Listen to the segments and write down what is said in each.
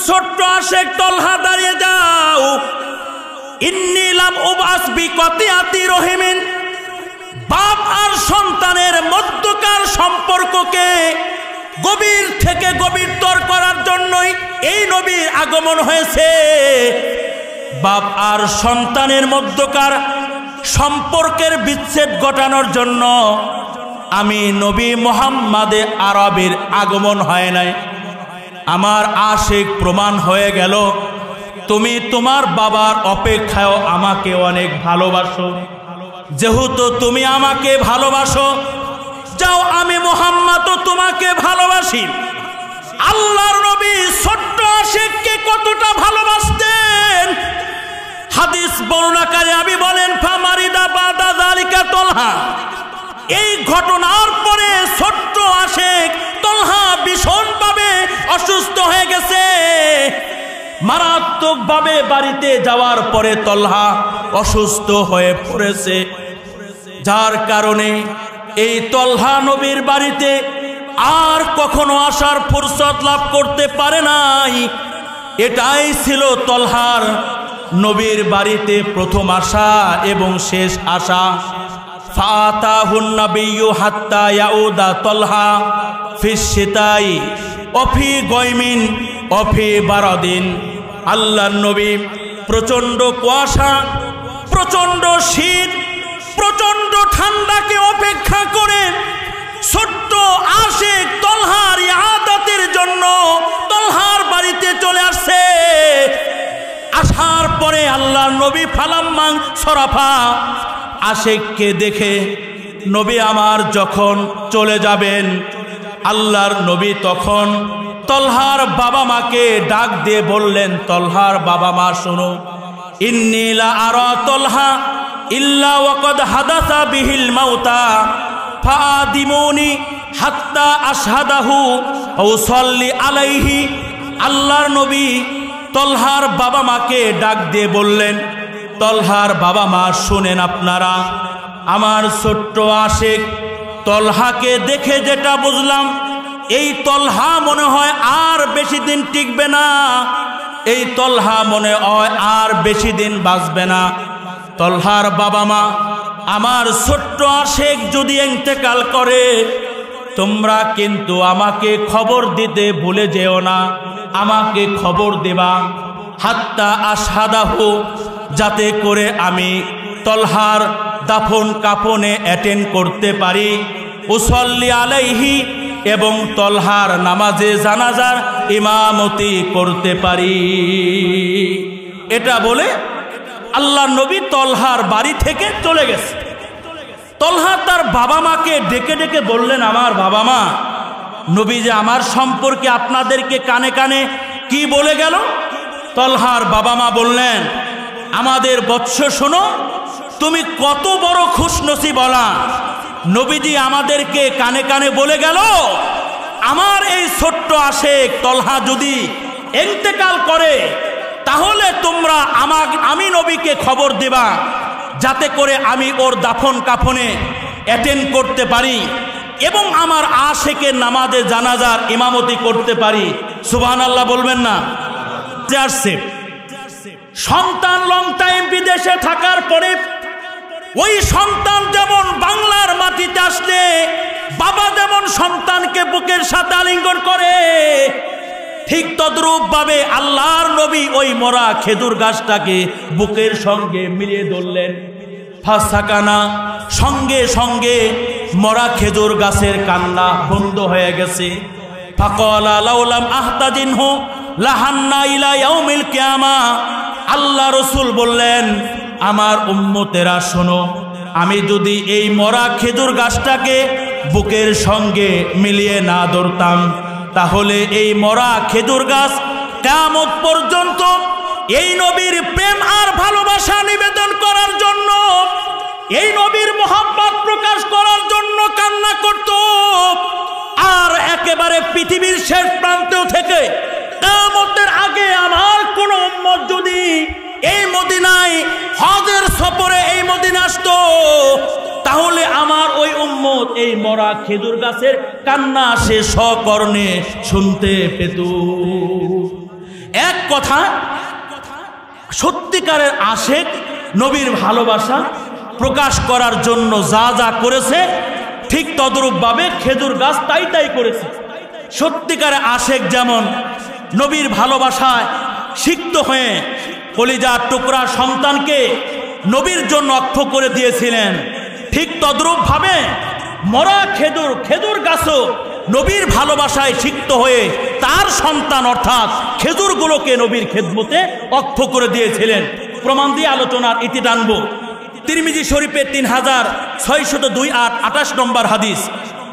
ছোট্ট আশেক তলহা দাঁড়িয়ে যাও। ইন্নী লাম উবাস বিকতিয়াতি রহিমিন, বাপ আর সন্তানের মধ্যকার সম্পর্ককে গভীর থেকে গভীরতর করার জন্যই এই নবীর আগমন হয়েছে। বাপ আর সন্তানের মধ্যকার সম্পর্কের বিচ্ছেদ ঘটানোর জন্য আমি নবী মুহাম্মাদে আরবীর আগমন হয় নাই। আমার আশিক প্রমাণ হয়ে গেল তুমি তোমার বাবার অপেক্ষায় আমাকে অনেক ভালোবাসো। যেহেতু তুমি আমাকে ভালোবাসো, যাও আমি মুহাম্মাদও তোমাকে ভালোবাসি। আল্লাহর নবী ছোট্ট আশিককে কতটা ভালোবাসতেন হাদিস বর্ণনাকারী আমি বলেন ফামারিদা বাদা যালিকা তলহা। এই ঘটনার পরে ছোট্ট আশিক তলহা ভীষণভাবে অসুস্থ হয়ে গেছে। মারাত্মকভাবে বাড়িতে যাওয়ার পরে তলহা অসুস্থ হয়ে পড়েছে, যার কারণে এই তলহা নবীর বাড়িতে আর কখনো আসার ফুরসত লাভ করতে পারে নাই। এটাই ছিল তলহার নবীর বাড়িতে প্রথম আসা এবং শেষ আসা। ফাতাহুন নাবিয়্যু হাত্তা ইয়াউদা তলহা ফিস শিতাই অফি গয়মিন অফি বারাদিন। আল্লাহর নবী প্রচন্ড কুয়াশা, প্রচন্ড শীত, প্রচন্ড ঠান্ডাকে অপেক্ষা করে ছোট্ট আশিক তলহার ইআদাতের জন্য তলহার বাড়িতে চলে আসছে। আসার পরে আল্লাহর নবী ফালাম্মান সরাফা, আশিককে দেখে নবী আমার যখন চলে যাবেন, আল্লাহর নবী তখন তলহার বাবা মাকে ডাক দিয়ে বললেন, তলহার বাবা মা শোনো, ইন্নী লা আরা তলহা ইল্লা ওয়াকাদ হাদাসা বিহিল মাউতা ফাদিমুনি হাত্তা আশহাদাহু আও সাল্লি আলাইহি। আল্লাহর নবী তলহার বাবা মাকে ডাক দিয়ে বললেন, তলহার বাবা মা শুনেন আপনারা, আমার ছোট্ট আশিক তলহাকে দেখে যেটা বুঝলাম, এই তলহা মনে হয় আর বেশি দিন টিকবে না, এই তলহা মনে হয় আর বেশি দিন বাঁচবে না। তলহার বাবা মা, আমার ছোট্ট আশিক যদি ইন্তেকাল করে তোমরা কিন্তু আমাকে খবর দিতে ভুলে যেও না, আমাকে খবর দেবা। হাত্তা আশহাদাহু, যাতে করে আমি তলহার দাফন কাফনে অ্যাটেন্ড করতে পারি। উসল্লি আলাইহি, এবং তলহার নামাজে জানাজার ইমামতি করতে পারি। এটা বলে আল্লাহর নবী তলহার বাড়ি থেকে চলে গেছে। তলহা তার বাবা মাকে ডেকে ডেকে বললেন, আমার বাবা মা, নবী যে আমার সম্পর্কে আপনাদেরকে কানে কানে কি বলে গেল? তলহার বাবা মা বললেন, আমাদের বৎস শোনো, তুমি কত বড় খুশনসিবওয়ালা, নবীজি আমাদেরকে কানে কানে বলে গেল আমার এই ছোট্ট আশিক তলহা যদি ইন্তেকাল করে তাহলে তোমরা আমি নবীকে খবর দেবা, যাতে করে আমি ওর দাফন কাফনে অ্যাটেন্ড করতে পারি এবং আমার আশিকের নামাজে জানাজার ইমামতি করতে পারি। সুবহানাল্লাহ বলবেন না? সন্তান লং টাইম বিদেশে থাকার পরে ওই সন্তান যেমন বাংলার মাটিতে আসলে বাবা যেমন সন্তানকে বুকের সাথে আলিঙ্গন করে, ঠিক তদ্রূপ ভাবে আল্লাহর নবী ওই মরা খেজুর গাছটাকে বুকের সঙ্গে মিলিয়ে ধরলেন। ফাসাকানা, সঙ্গে সঙ্গে মরা খেজুর গাছের কান্না বন্ধ হয়ে গেছে। ফাকালা লাউলাম আহতাজিনহু লাহান্না ইলা ইয়াউমিল কিয়ামা। আল্লাহ রাসূল বললেন, আমার উম্মতেরা শোনো, আমি যদি এই মরা খেজুর গাছটাকে বুকের সঙ্গে মিলিয়ে না ধরতাম তাহলে এই মরা খেজুর গাছ কিয়ামত পর্যন্ত এই নবীর প্রেম আর ভালোবাসা নিবেদন করার জন্য, এই নবীর মোহাব্বত প্রকাশ করার জন্য কান্না করত। আর একেবারে পৃথিবীর শেষ প্রান্ত থেকে কিয়ামতের আগে আমার কোন উম্মত যদি এই মদিনায় হজের সফরে এই মদিনা আসতো তাহলে আমার ওই উম্মত এই মরা খেজুর গাছের কান্না সে সকর্ণে শুনতে পেত। এক কথা, সত্যিকারের আশেক নবীর ভালোবাসা প্রকাশ করার জন্য যা যা করেছে ঠিক তদ্রূপভাবে খেজুর গাছ তাই তাই করেছে। সত্যিকারের আশেক যেমন নবীর ভালোবাসায় সিক্ত হয়ে কলিজার টুকরা সন্তানকে নবীর জন্য অক্ষ করে দিয়েছিলেন, ঠিক তদ্রূপভাবে মরা খেজুর গাছও নবীর ভালোবাসায় সিক্ত হয়ে তার সন্তান অর্থাৎ খেজুরগুলোকে নবীর খেদমতে অক্ষ করে দিয়েছিলেন। প্রমাণ দিয়ে আলোচনার ইতি টানব। তিরমিজি শরীফের 3602 নম্বর হাদিস,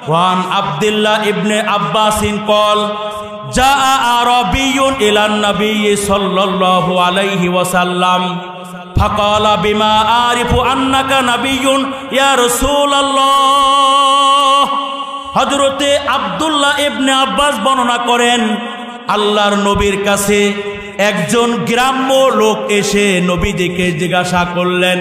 ওয়ান আব্দুল্লাহ ইবনে আব্বাসিন কল জাআ আরাবিয়ুন ইলান নবী সাল্লাল্লাহু আলাইহি ওয়াসাল্লাম ফাকালা বিমা আরিফু আন্নাকা নবিয়্যুন ইয়া রাসূলুল্লাহ। হযরতে আব্দুল্লাহ ইবনে আব্বাস বর্ণনা করেন, আল্লাহর নবীর কাছে একজন গ্রাম্য লোক এসে নবীজিকে জিজ্ঞাসা করলেন,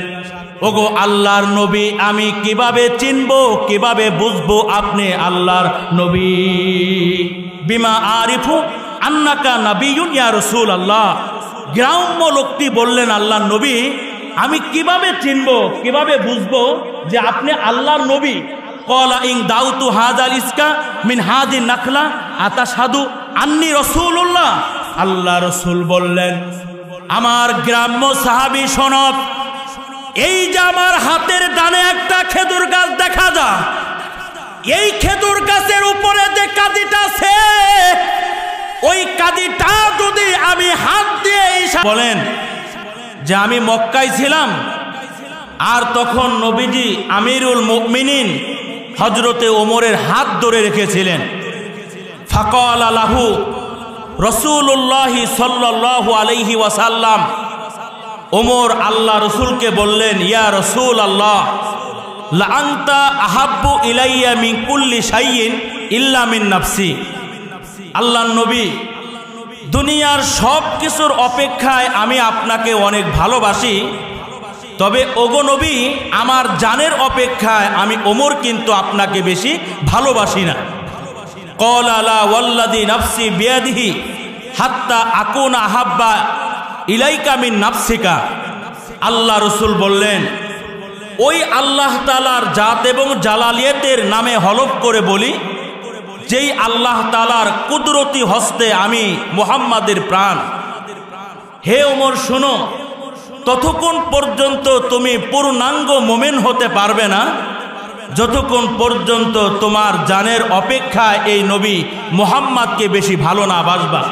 ওগো আল্লাহর নবী, আমি কিভাবে চিনব, কিভাবে বুঝবো আপনি আল্লাহর নবী? বিমা আরিফু আন্নাকা নবিয়্যুন ইয়া রাসূলুল্লাহ। গ্রাম্য লোকটি বললেন, আল্লাহর নবী, আমি কিভাবে চিনব, কিভাবে বুঝবো যে আপনি আল্লাহর নবী? ক্বালা ইন দাউতু হাযাল ইসকা মিন হাযি নাখলা আতাশহাদু আন্নী রাসূলুল্লাহ। আল্লাহ রাসূল বললেন, আমার গ্রাম্য সাহাবী শোনব, এই যে আমার হাতের ডানে একটা খেজুর গাছ দেখা যায়, এই খেজুর গাছের উপরে যে কাদিটা আছে, ওই কাদিটা যদি আমি হাত দিয়ে বলেন যে আমি মক্কায় ছিলাম, আর তখন নবীজি আমিরুল মুমিনিন হযরতে ওমরের হাত ধরে রেখেছিলেন। ফাকালা লাহু রাসূলুল্লাহ সাল্লাল্লাহু আলাইহি ওয়াসাল্লাম। ওমর আল্লাহ রসুলকে বললেন, ইয়া রাসূলুল্লাহ, লা আনতা আহাব্বু ইলাইয়া মিন কুল্লি শাইইন ইল্লা মিন নাফসি। আল্লাহর নবী, দুনিয়ার সব কিছুর অপেক্ষায় আমি আপনাকে অনেক ভালোবাসি, তবে ওগো নবী, আমার জানের অপেক্ষায় আমি ওমর কিন্তু আপনাকে বেশি ভালোবাসি না। ক্বালা লা ওয়াল্লাযী নাফসি বিয়াদিহি হাত্তা আকুনা আহাব্বা ইলাইকা মিন নাফসিকা। আল্লাহ রসুল বললেন, ওই আল্লাহ তাআলার জাত এবং জালালিয়াতের নামে হলফ করে বলি, যেই আল্লাহ তাআলার কুদরতি হস্তে আমি মুহাম্মাদের প্রাণ। হে ওমর, শোনো, ততক্ষণ পর্যন্ত তুমি পূর্ণাঙ্গ মুমিন হতে পারবে না যতক্ষণ পর্যন্ত তোমার জানের অপেক্ষায় এই নবী মুহাম্মাদকে বেশি ভালো না বাসবা।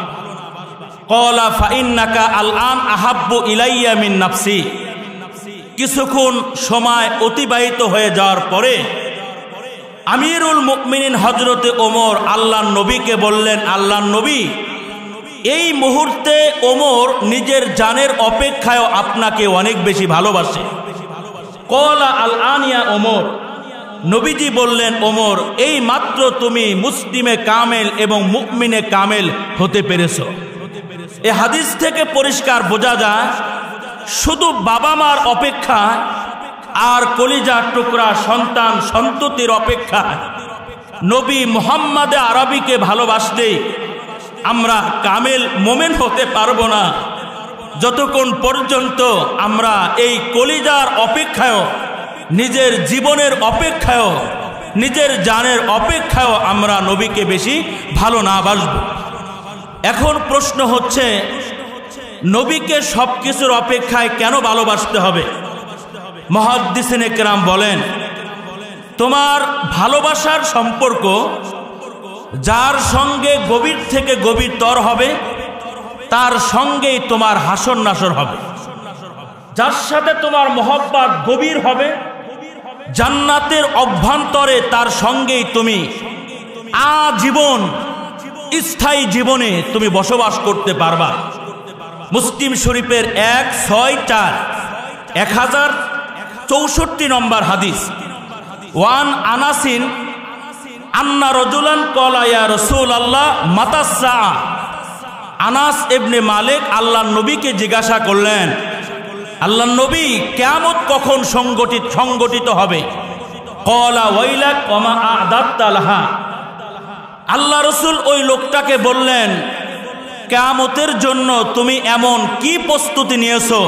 ক্বালা ফাইন্নাকা আলআন আহাব্বু ইলাইয়া মিন নাফসি। কিছুক্ষণ সময় অতিবাহিত হয়ে যাওয়ার পরে আমিরুল মুমিনিন হযরতে ওমর আল্লাহর নবীকে বললেন, আল্লাহর নবী, এই মুহূর্তে ওমর নিজের জানের অপেক্ষায় আপনাকে অনেক বেশি ভালোবাসে। ক্বালা আলআন ইয়া ওমর। নবীজি বললেন, ওমর, এই মাত্র তুমি মুসলিমে কামেল এবং মুমিনে কামেল হতে পেরেছো। এই হাদিস থেকে পরিষ্কার বোঝা যায়, শুধু বাবা মার অপেক্ষা আর কলিজার টুকরা সন্তান সন্ততির অপেক্ষা নবী মুহাম্মদে আরবিকে ভালোবাসতে আমরা কামেল মোমেন হতে পারবো না যতক্ষণ পর্যন্ত আমরা এই কলিজার অপেক্ষায়, নিজের জীবনের অপেক্ষায়, নিজের জানের অপেক্ষায় আমরা নবীকে বেশি ভালো না বাসব। এখন প্রশ্ন হচ্ছে, নবীকে সব কিছুর অপেক্ষায় কেন ভালোবাসতে হবে? মুহাদ্দিসিনে কেরাম বলেন, তোমার ভালোবাসার সম্পর্ক যার সঙ্গে গভীর থেকে গভীরতর হবে তার সঙ্গেই তোমার হাসর নাসর হবে। যার সাথে তোমার মহব্বত গভীর হবে, জান্নাতের অভ্যন্তরে তার সঙ্গেই তুমি আজীবন স্থায়ী জীবনে তুমি বসবাস করতে পারবা। মুসলিম শরীফের 1064 নম্বর হাদিস। ওয়ান আনাসিন আন্না রাজুলান ক্বালা ইয়া রাসূলুল্লাহ মাতাসসা। আনাস ইবনে মালিক আল্লাহর নবীকে জিজ্ঞাসা করলেন, আল্লাহর নবী, কিয়ামত কখন সংগঠিত হবে? ক্বালা ওয়াইলাক ওয়া মা আ'দাত্তা লাহা। আল্লাহ রাসূল ওই লোকটাকে বললেন, কিয়ামতের জন্য তুমি এমন কি প্রস্তুতি নিয়েছো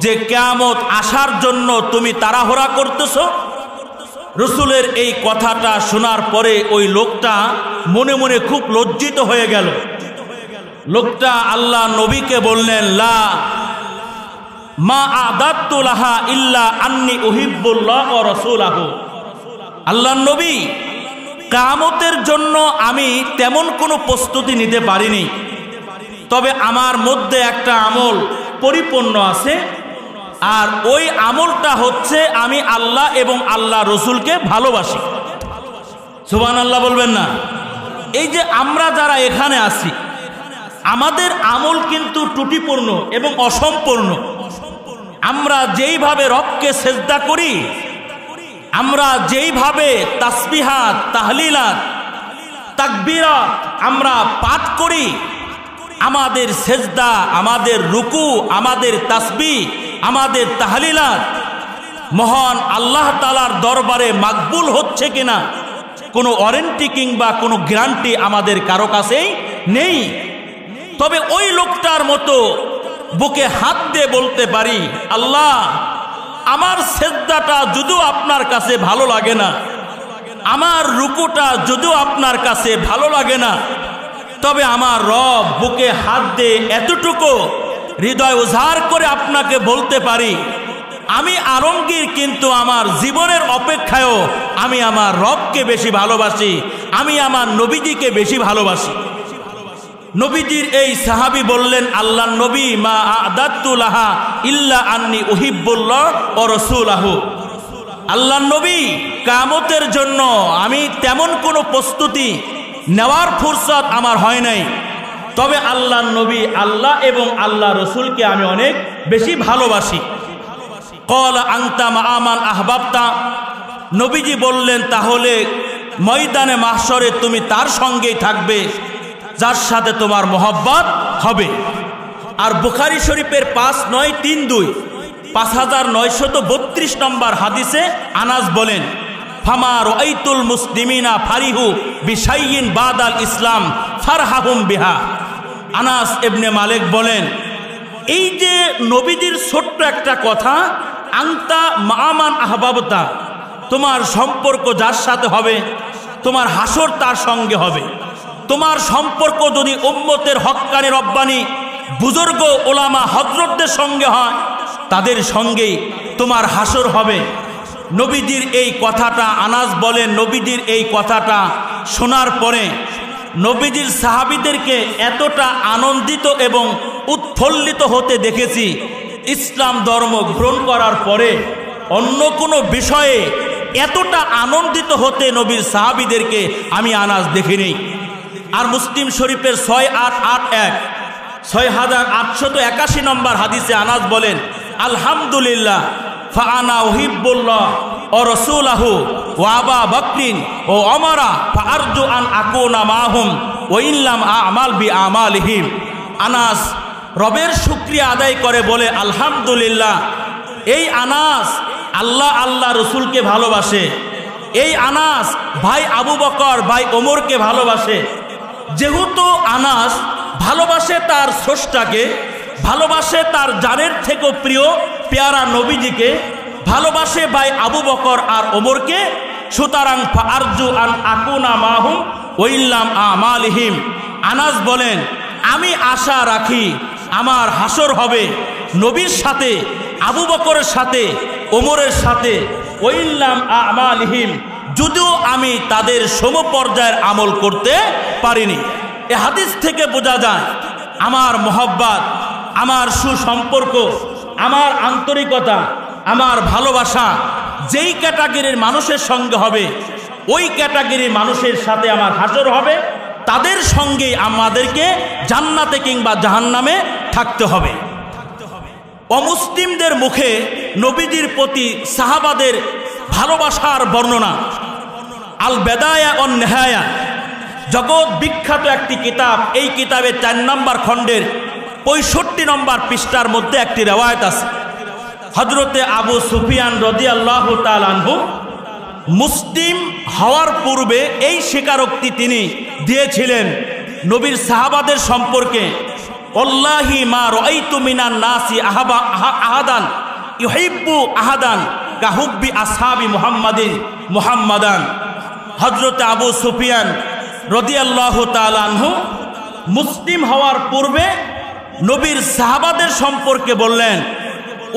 যে কিয়ামত আসার জন্য তুমি তাড়াহুড়া করতেছো? রাসূলের এই কথাটা শোনার পরে ওই লোকটা মনে মনে খুব লজ্জিত হয়ে গেল। লোকটা আল্লাহ নবীকে বললেন, লা মা আদাতু লাহা ইল্লা আন্নী উহিব্বুল্লাহ ওয়া রাসূলাহু। আল্লাহ নবী, কিয়ামতের জন্য আমি তেমন কোনো প্রস্তুতি নিতে পারিনি, তবে আমার মধ্যে একটা আমল পরিপূর্ণ আছে, আর ওই আমলটা হচ্ছে আমি আল্লাহ এবং আল্লাহ রসুলকে ভালোবাসি। সুবহানাল্লাহ বলবেন না? এই যে আমরা যারা এখানে আছি, আমাদের আমল কিন্তু ত্রুটিপূর্ণ এবং অসম্পূর্ণ। আমরা যেইভাবে রবকে সেজদা করি, আমরা যেইভাবে তাসবিহাত, তাহলিলাত, তাকবীরাত আমরা পাঠ করি, আমাদের সেজদা, আমাদের রুকু, আমাদের তাসবিহ, আমাদের তাহলিলাত মহান আল্লাহ তাআলার দরবারে মাকবুল হচ্ছে কিনা কোনো ওয়ারেন্টি কিংবা কোনো গ্যারান্টি আমাদের কারো কাছেই নেই। তবে ওই লোকটার মতো বুকে হাত দিয়ে বলতে পারি, আল্লাহ, আমার সেজদাটা যদিও আপনার কাছে ভালো লাগে না, আমার রুকুটা যদিও আপনার কাছে ভালো লাগে না, তবে আমার রব বুকে হাত দিয়ে এতটুকু হৃদয় উজাড় করে আপনাকে বলতে পারি, আমি আলমগীর কিন্তু আমার জীবনের অপেক্ষায়ও আমি আমার রবকে বেশি ভালোবাসি, আমি আমার নবীজিকে বেশি ভালোবাসি। নবীজির এই সাহাবী বললেন, আল্লাহ নবী, মা আদাতু লাহা ইল্লা আন্নী উহিব্বুল্লাহ ওয়া রাসূলাহু। আল্লাহ নবী, কিয়ামতের জন্য আমি তেমন কোনো প্রস্তুতি নেওয়ার ফুরসত আমার হয় নাই, তবে আল্লাহ নবী, আল্লাহ এবং আল্লাহ রসুলকে আমি অনেক বেশি ভালোবাসি। ক্বালা আনতা মা মান আহবাবতা। নবীজি বললেন, তাহলে ময়দানে মাহশরে তুমি তার সঙ্গেই থাকবে যার সাথে তোমার মহব্বত হবে। আর বুখারী শরীফের 5932 5932 নম্বর হাদিসে আনাস বলেন, ফামা রাআইতুল মুসলিমিনা ফারিহু বিশাইইন বাদাল ইসলাম ফারহাহুম বিহা। আনাস ইবনে মালিক বলেন, এই যে নবীজির ছোট্ট একটা কথা, আনতা মামান আহবাবতা, তোমার সম্পর্ক যার সাথে হবে তোমার হাসর তার সঙ্গে হবে। তোমার সম্পর্ক যদি উম্মতের হক্কানি রব্বানি বুজুর্গ ওলামা হযরতদের সঙ্গে হয়, তাদের সঙ্গেই তোমার হাসর হবে। নবীজির এই কথাটা, আনাস বলেন, নবীজির এই কথাটা শোনার পরে নবীজির সাহাবীদেরকে এতটা আনন্দিত এবং উৎফুল্লিত হতে দেখেছি, ইসলাম ধর্ম গ্রহণ করার পরে অন্য কোনো বিষয়ে এতটা আনন্দিত হতে নবীর সাহাবীদেরকে আমি আনাস দেখিনি। আর মুসলিম শরীফের 6881 নম্বর হাদিসে আনাস বলেন, আলহামদুলিল্লাহ ফাআনা উহিব্বুল্লাহ ওয়া রাসূলাহু ওয়া আবা বকরিন ও ওমরা ফাআরজু আন আকুনা মাহুম ওয়া ইল্লাম আমাল বিআমালিহিম। আনাস রবের শুকরিয়া আদায় করে বলে, আলহামদুলিল্লাহ, এই আনাস আল্লাহ আল্লাহ রসুলকে ভালোবাসে, এই আনাস ভাই আবু বকর ভাই ওমরকে ভালোবাসে। যেহেতু আনাস ভালোবাসে তার স্রষ্টাকে, ভালোবাসে তার জানের থেকেও প্রিয় পেয়ারা নবীজিকে, ভালোবাসে ভাই আবু বকর আর ওমরকে, সুতরাং ফাআরজু আন আকুনা মাহুম ওয়া ইল্লাম আমালিহিম। আনাস বলেন, আমি আশা রাখি আমার হাসর হবে নবীর সাথে, আবু বকরের সাথে, ওমরের সাথে, ওয়া ইল্লাম আমালিহিম, যদিও আমি তাদের সমপর্যায়ের আমল করতে পারিনি। এ হাদিস থেকে বোঝা যায় আমার মহব্বত, আমার সুসম্পর্ক, আমার আন্তরিকতা, আমার ভালোবাসা যেই ক্যাটাগরির মানুষের সঙ্গে হবে, ওই ক্যাটাগরির মানুষের সাথে আমার হাসর হবে, তাদের সঙ্গেই আমাদেরকে জান্নাতে কিংবা জাহান্নামে থাকতে হবে। অমুসলিমদের মুখে নবীজির প্রতি সাহাবাদের ভালোবাসার বর্ণনা, আল বেদায়া ওয়ান নেহায়া, জগৎ বিখ্যাত একটি কিতাব। এই কিতাবের 4 নম্বর খণ্ডের 65 নম্বর পৃষ্ঠার মধ্যে একটি রিওয়ায়াত আছে। হযরতে আবু সুফিয়ান রাদিয়াল্লাহু তাআলা আনহু মুসলিম হওয়ার পূর্বে এই স্বীকারোক্তি তিনি দিয়েছিলেন নবীর সাহাবাদের সম্পর্কে, ওয়াল্লাহি মা রাআইতু মিনান নাসি আহাদান ইউহিব্বু আহাদান কাহুব্বি আসহাবি মুহাম্মাদান। হযরত আবু সুফিয়ান রাদিয়াল্লাহু তাআলা আনহু মুসলিম হওয়ার পূর্বে নবীর সাহাবাদের সম্পর্কে বললেন,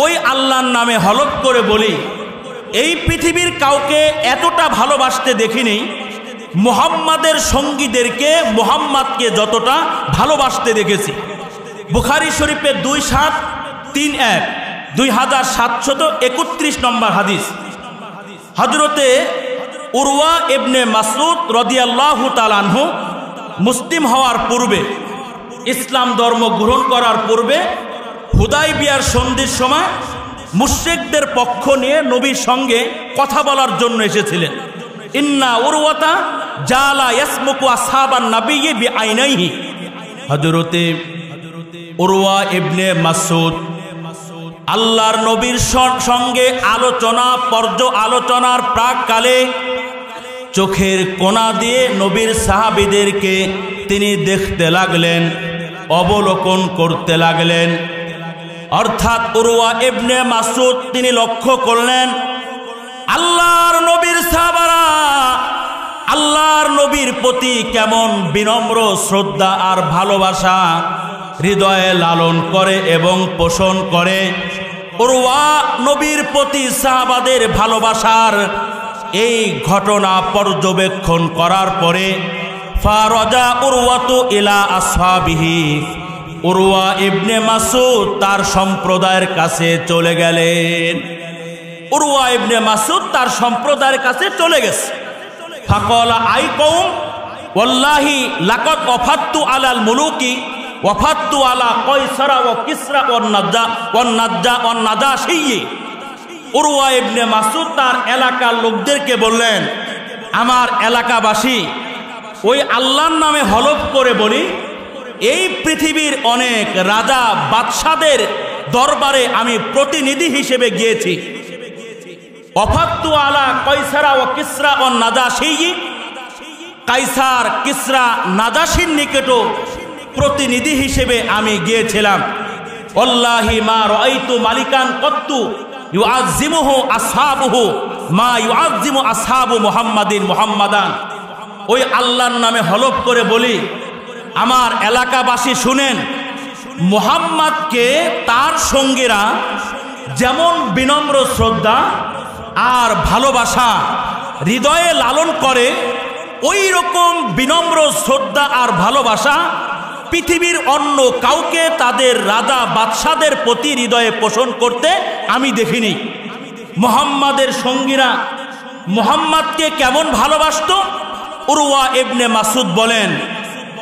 ওই আল্লাহর নামে হলফ করে বলি, এই পৃথিবীর কাউকে এতটা ভালোবাসতে দেখিনি মুহাম্মাদের সঙ্গীদেরকে মুহাম্মাদকে যতটা ভালোবাসতে দেখেছি। বুখারী শরীফের 2731 নম্বর হাদিস। হযরতে উরওয়া ইবনে মাসউদ রাদিয়াল্লাহু তাআলা আনহু মুসলিম হওয়ার পূর্বে, ইসলাম ধর্ম গ্রহণ করার পূর্বে হুদায়বিয়ার সন্ধির সময় মুশরিকদের পক্ষ নিয়ে নবীর সঙ্গে কথা বলার জন্য এসেছিলেন। ইন্না উরওয়াতা জালা ইয়াসমুকু আসহাবান নাবিয়্যি বিআইনাইহি। হযরতে উরওয়া ইবনে মাসউদ আল্লাহর নবীর সঙ্গে আলোচনার প্রাককালে চোখের কোণা দিয়ে নবীর সাহাবীদেরকে তিনি দেখতে লাগলেন, অবলোকন করতে লাগলেন। অর্থাৎ উরওয়া ইবনে মাসউদ তিনি লক্ষ্য করলেন আল্লাহর নবীর সাহাবারা আল্লাহর নবীর প্রতি কেমন বিনম্র শ্রদ্ধা আর ভালোবাসা হৃদয়ে লালন করে এবং পোষণ করে। উরওয়া নবীর প্রতি সাহাবাদের ভালোবাসার এই ঘটনা পর্যবেক্ষণ করার পরে ফারাজা উরওয়াতু ইলা আসহাবিহি, উরওয়া ইবনে মাসউদ তার সম্প্রদায়ের কাছে চলে গেলেন। উরওয়া ইবনে মাসউদ তার সম্প্রদায়ের কাছে চলে গেছে। ফাকালা আই কওম ওয়াল্লাহি লাকাদ ওয়াফাততু আলাল মুলুকি ওয়াফাততু আলা কায়সারা ওয়া কিসরা ওয়ান নাজাশি। উরওয়া ইবনে মাসউদ তার এলাকার লোকদেরকে বললেন, আমার এলাকাবাসী, ওই আল্লাহর নামে হলফ করে বলি, এই পৃথিবীর অনেক রাজা বাদশাদের দরবারে আমি প্রতিনিধি হিসেবে গিয়েছি। ওয়াফাততু আলা কায়সারা ওয়া কিসরা ওয়ান নাজাশি, কায়সার কিসরা নাজাশির নিকটও প্রতিনিধি হিসেবে আমি গিয়েছিলাম। ওয়াল্লাহি মা রাআইতু মালিকান কত্তু ইউআযিমুহু আসহাবুহু মা ইউআযিমু আসহাবু মুহাম্মাদান। ওই আল্লাহর নামে হলফ করে বলি, আমার এলাকাবাসী শুনেন, মুহাম্মাদকে তার সঙ্গীরা যেমন বিনম্র শ্রদ্ধা আর ভালোবাসা হৃদয়ে লালন করে, ওই রকম বিনম্র শ্রদ্ধা আর ভালোবাসা পৃথিবীর অন্য কাউকে তাদের রাজা বাদশাদের প্রতি হৃদয়ে পোষণ করতে আমি দেখিনি। মুহাম্মাদের সঙ্গীরা মুহাম্মাদকে কেমন ভালোবাসত? উরওয়া ইবনে মাসউদ বলেন,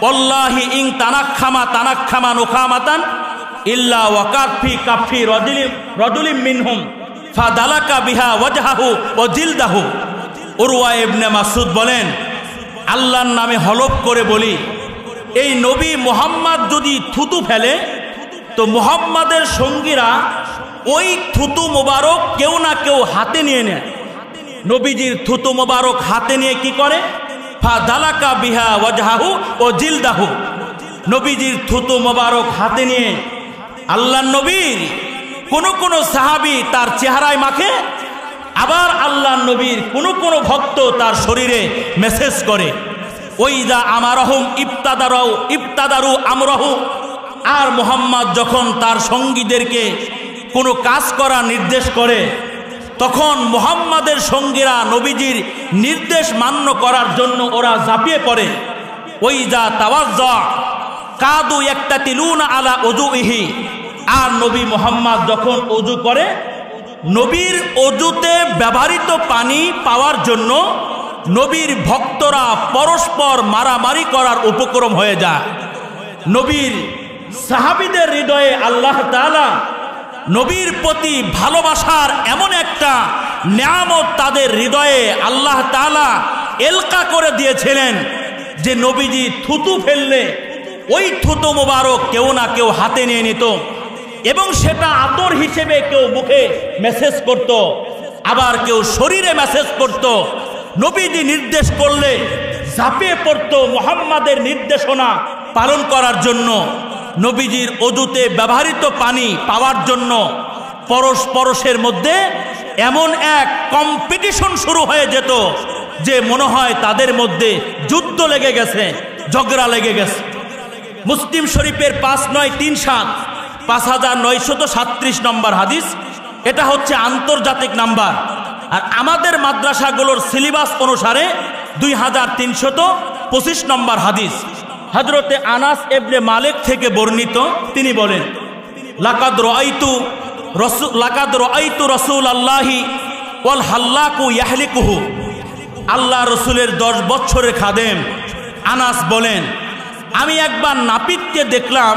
ওয়াল্লাহি ইন তানাক্ষামা নুখামাতান ইল্লা ওয়াকাত ফি কাফি রাজুলিম মিনহুম ফাদালাকা বিহা ওয়াজহাহু ওয়া জিলদাহু। উরওয়া ইবনে মাসউদ বলেন, আল্লাহর নামে হলফ করে বলি, এই নবী মুহাম্মদ যদি থুতু ফেলে তো মুহাম্মাদের সঙ্গীরা ওই থুতু মোবারক কেউ না কেউ হাতে নিয়ে নেয়। নবীজির থুতু মোবারক হাতে নিয়ে কি করে? ফাদালাকা বিহা ওয়াজহাহু ওয়া জিলদাহু। নবীজির থুতু মোবারক হাতে নিয়ে আল্লাহর নবীর কোন সাহাবী তার চেহারায় মাখে, আবার আল্লাহর নবীর কোন ভক্ত তার শরীরে মেসেজ করে। ওইদা আমারহুম ইবতাদারু আমরাহু। আর মুহাম্মদ যখন তার সঙ্গীদেরকে কোনো কাজ করার নির্দেশ করে, তখন মুহাম্মাদের সঙ্গীরা নবীজির নির্দেশ মান্য করার জন্য ওরা ঝাঁপিয়ে পড়ে। ওইদা তাওয়াজ্জা কাদু ইয়াক্তাতিলুনা আলা উযুইহি। আর নবী মুহাম্মদ যখন ওযু করে, নবীর ওযুতে ব্যবহৃত পানি পাওয়ার জন্য নবীর ভক্তরা পরস্পর মারামারি করার উপক্রম হয়ে যায়। নবীর সাহাবীদের হৃদয়ে আল্লাহ তাআলা নবীর প্রতি ভালোবাসার এমন একটা নিয়ামত তাদের হৃদয়ে আল্লাহ তাআলা এলকা করে দিয়েছিলেন যে নবীজি থুতু ফেললে ওই থুতু মোবারক কেউ না কেউ হাতে নিয়ে নিত এবং সেটা আতর হিসেবে কেউ মুখে মেসেজ করত, আবার কেউ শরীরে মেসেজ করত। নবীজি নির্দেশ করলে ঝাঁপিয়ে পড়ত মুহাম্মাদের নির্দেশনা পালন করার জন্য, নবীজির ওযুতে ব্যবহৃত পানি পাওয়ার জন্য। পরস্পরের মধ্যে এমন এক কম্পিটিশন শুরু হয়ে যেত যে মনে হয় তাদের মধ্যে যুদ্ধ লেগে গেছে, ঝগড়া লেগে গেছে। মুসলিম শরীফের 5937 5937 নম্বর হাদিস, এটা হচ্ছে আন্তর্জাতিক নাম্বার। আর আমাদের মাদ্রাসাগুলোর সিলেবাস অনুসারে 2325 নম্বর হাদিস। হযরতে আনাস ইবনে মালিক থেকে বর্ণিত, তিনি বলেন, লাকাদ রাআইতু রাসূলুল্লাহি ওয়াল হাল্লাকু ইয়াহলিকুহু। আল্লাহ রসুলের 10 বছরের খাদেম আনাস বলেন, আমি একবার নাপিতকে দেখলাম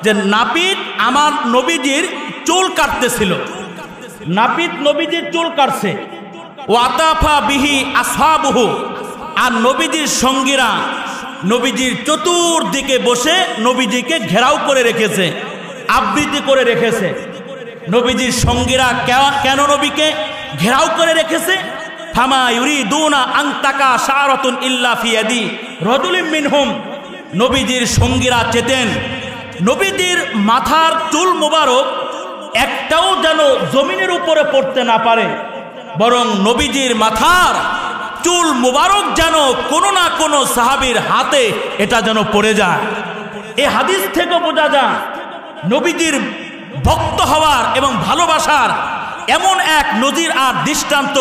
যে নাপিত আমার নবীজির চুল কাটতেছিল। নাপিত নবীজির চুল কাটছে। ওয়াতাফা বিহি আসহাবুহু, আর নবীজির সঙ্গীরা নবীজির চতুর্দিকে বসে নবীজিকে ঘেরাও করে রেখেছে, আবৃত্তি করে রেখেছে। নবীজির সঙ্গীরা কেন নবীকে ঘেরাও করে রেখেছে? ফামা ইউরিদুনা আন তাকা শারাতুন ইল্লা ফি ইয়াদি রাজুলিন মিনহুম। নবীজির সঙ্গীরা চেতেন নবীজির মাথার চুল মোবারক একটাও যেন জমিনের উপরে পড়তে না পারে, বরং নবীজির মাথার চুল মোবারক যেন কোনো না কোনো সাহাবীর হাতে এটা যেন পড়ে যায়। এই হাদিস থেকে বোঝা যায় নবীজির ভক্ত হওয়ার এবং ভালোবাসার এমন এক নজির আর দৃষ্টান্ত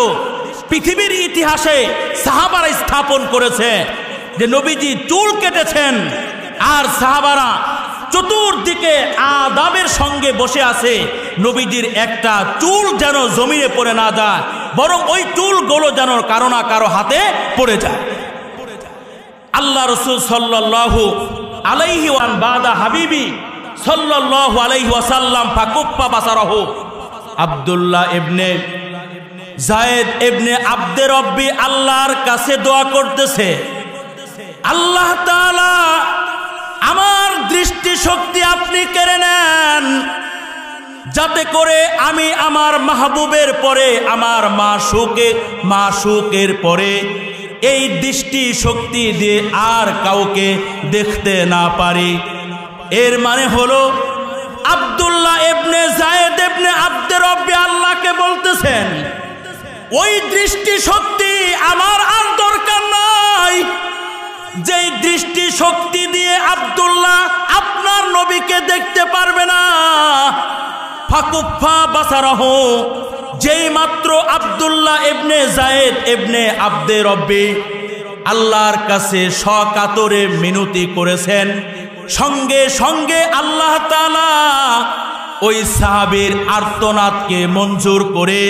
পৃথিবীর ইতিহাসে সাহাবারা স্থাপন করেছে যে নবীজি চুল কেটেছেন আর সাহাবারা চতুর্দিকে আদাবের সঙ্গে বসে আছে। নবীজির একটা চুল যেন জমিনে পড়ে না যায়, বরং ওই চুলগুলো যেন কারো না কারো হাতে পড়ে যায়। আল্লাহ রাসূল সাল্লাল্লাহু আলাইহি ওয়ান বাদা হাবিবি সাল্লাল্লাহু আলাইহি ওয়াসাল্লাম ফাকুফা বাসারাহু। আব্দুল্লাহ ইবনে যায়েদ ইবনে আব্দে রব্বি আল্লাহর কাছে দোয়া করতেছে, আল্লাহ তাআলা আমার দৃষ্টি শক্তি আপনি কেড়ে নেন, যাতে করে আমি আমার মাহবুবের পরে, আমার মাশুকের পরে এই দৃষ্টি শক্তি দিয়ে আর কাউকে দেখতে না পারি। এর মানে হলো আব্দুল্লাহ ইবনে যায়েদ ইবনে আব্দে রব্বি আল্লাহকে বলতেছেন, ওই দৃষ্টি শক্তি আমার আর দরকার নাই, যেই দৃষ্টি শক্তি দিয়ে আব্দুল্লাহ আপনার নবীকে দেখতে পারবে না। ফাকুফা বাসারাহু, যেই মাত্র আব্দুল্লাহ ইবনে যায়েদ ইবনে আব্দে রব্বি আল্লাহর কাছে সকাতরে মিনতি করেছেন, সঙ্গে সঙ্গে আল্লাহ তাআলা ওই সাহাবীর আর্তনাদকে মঞ্জুর করে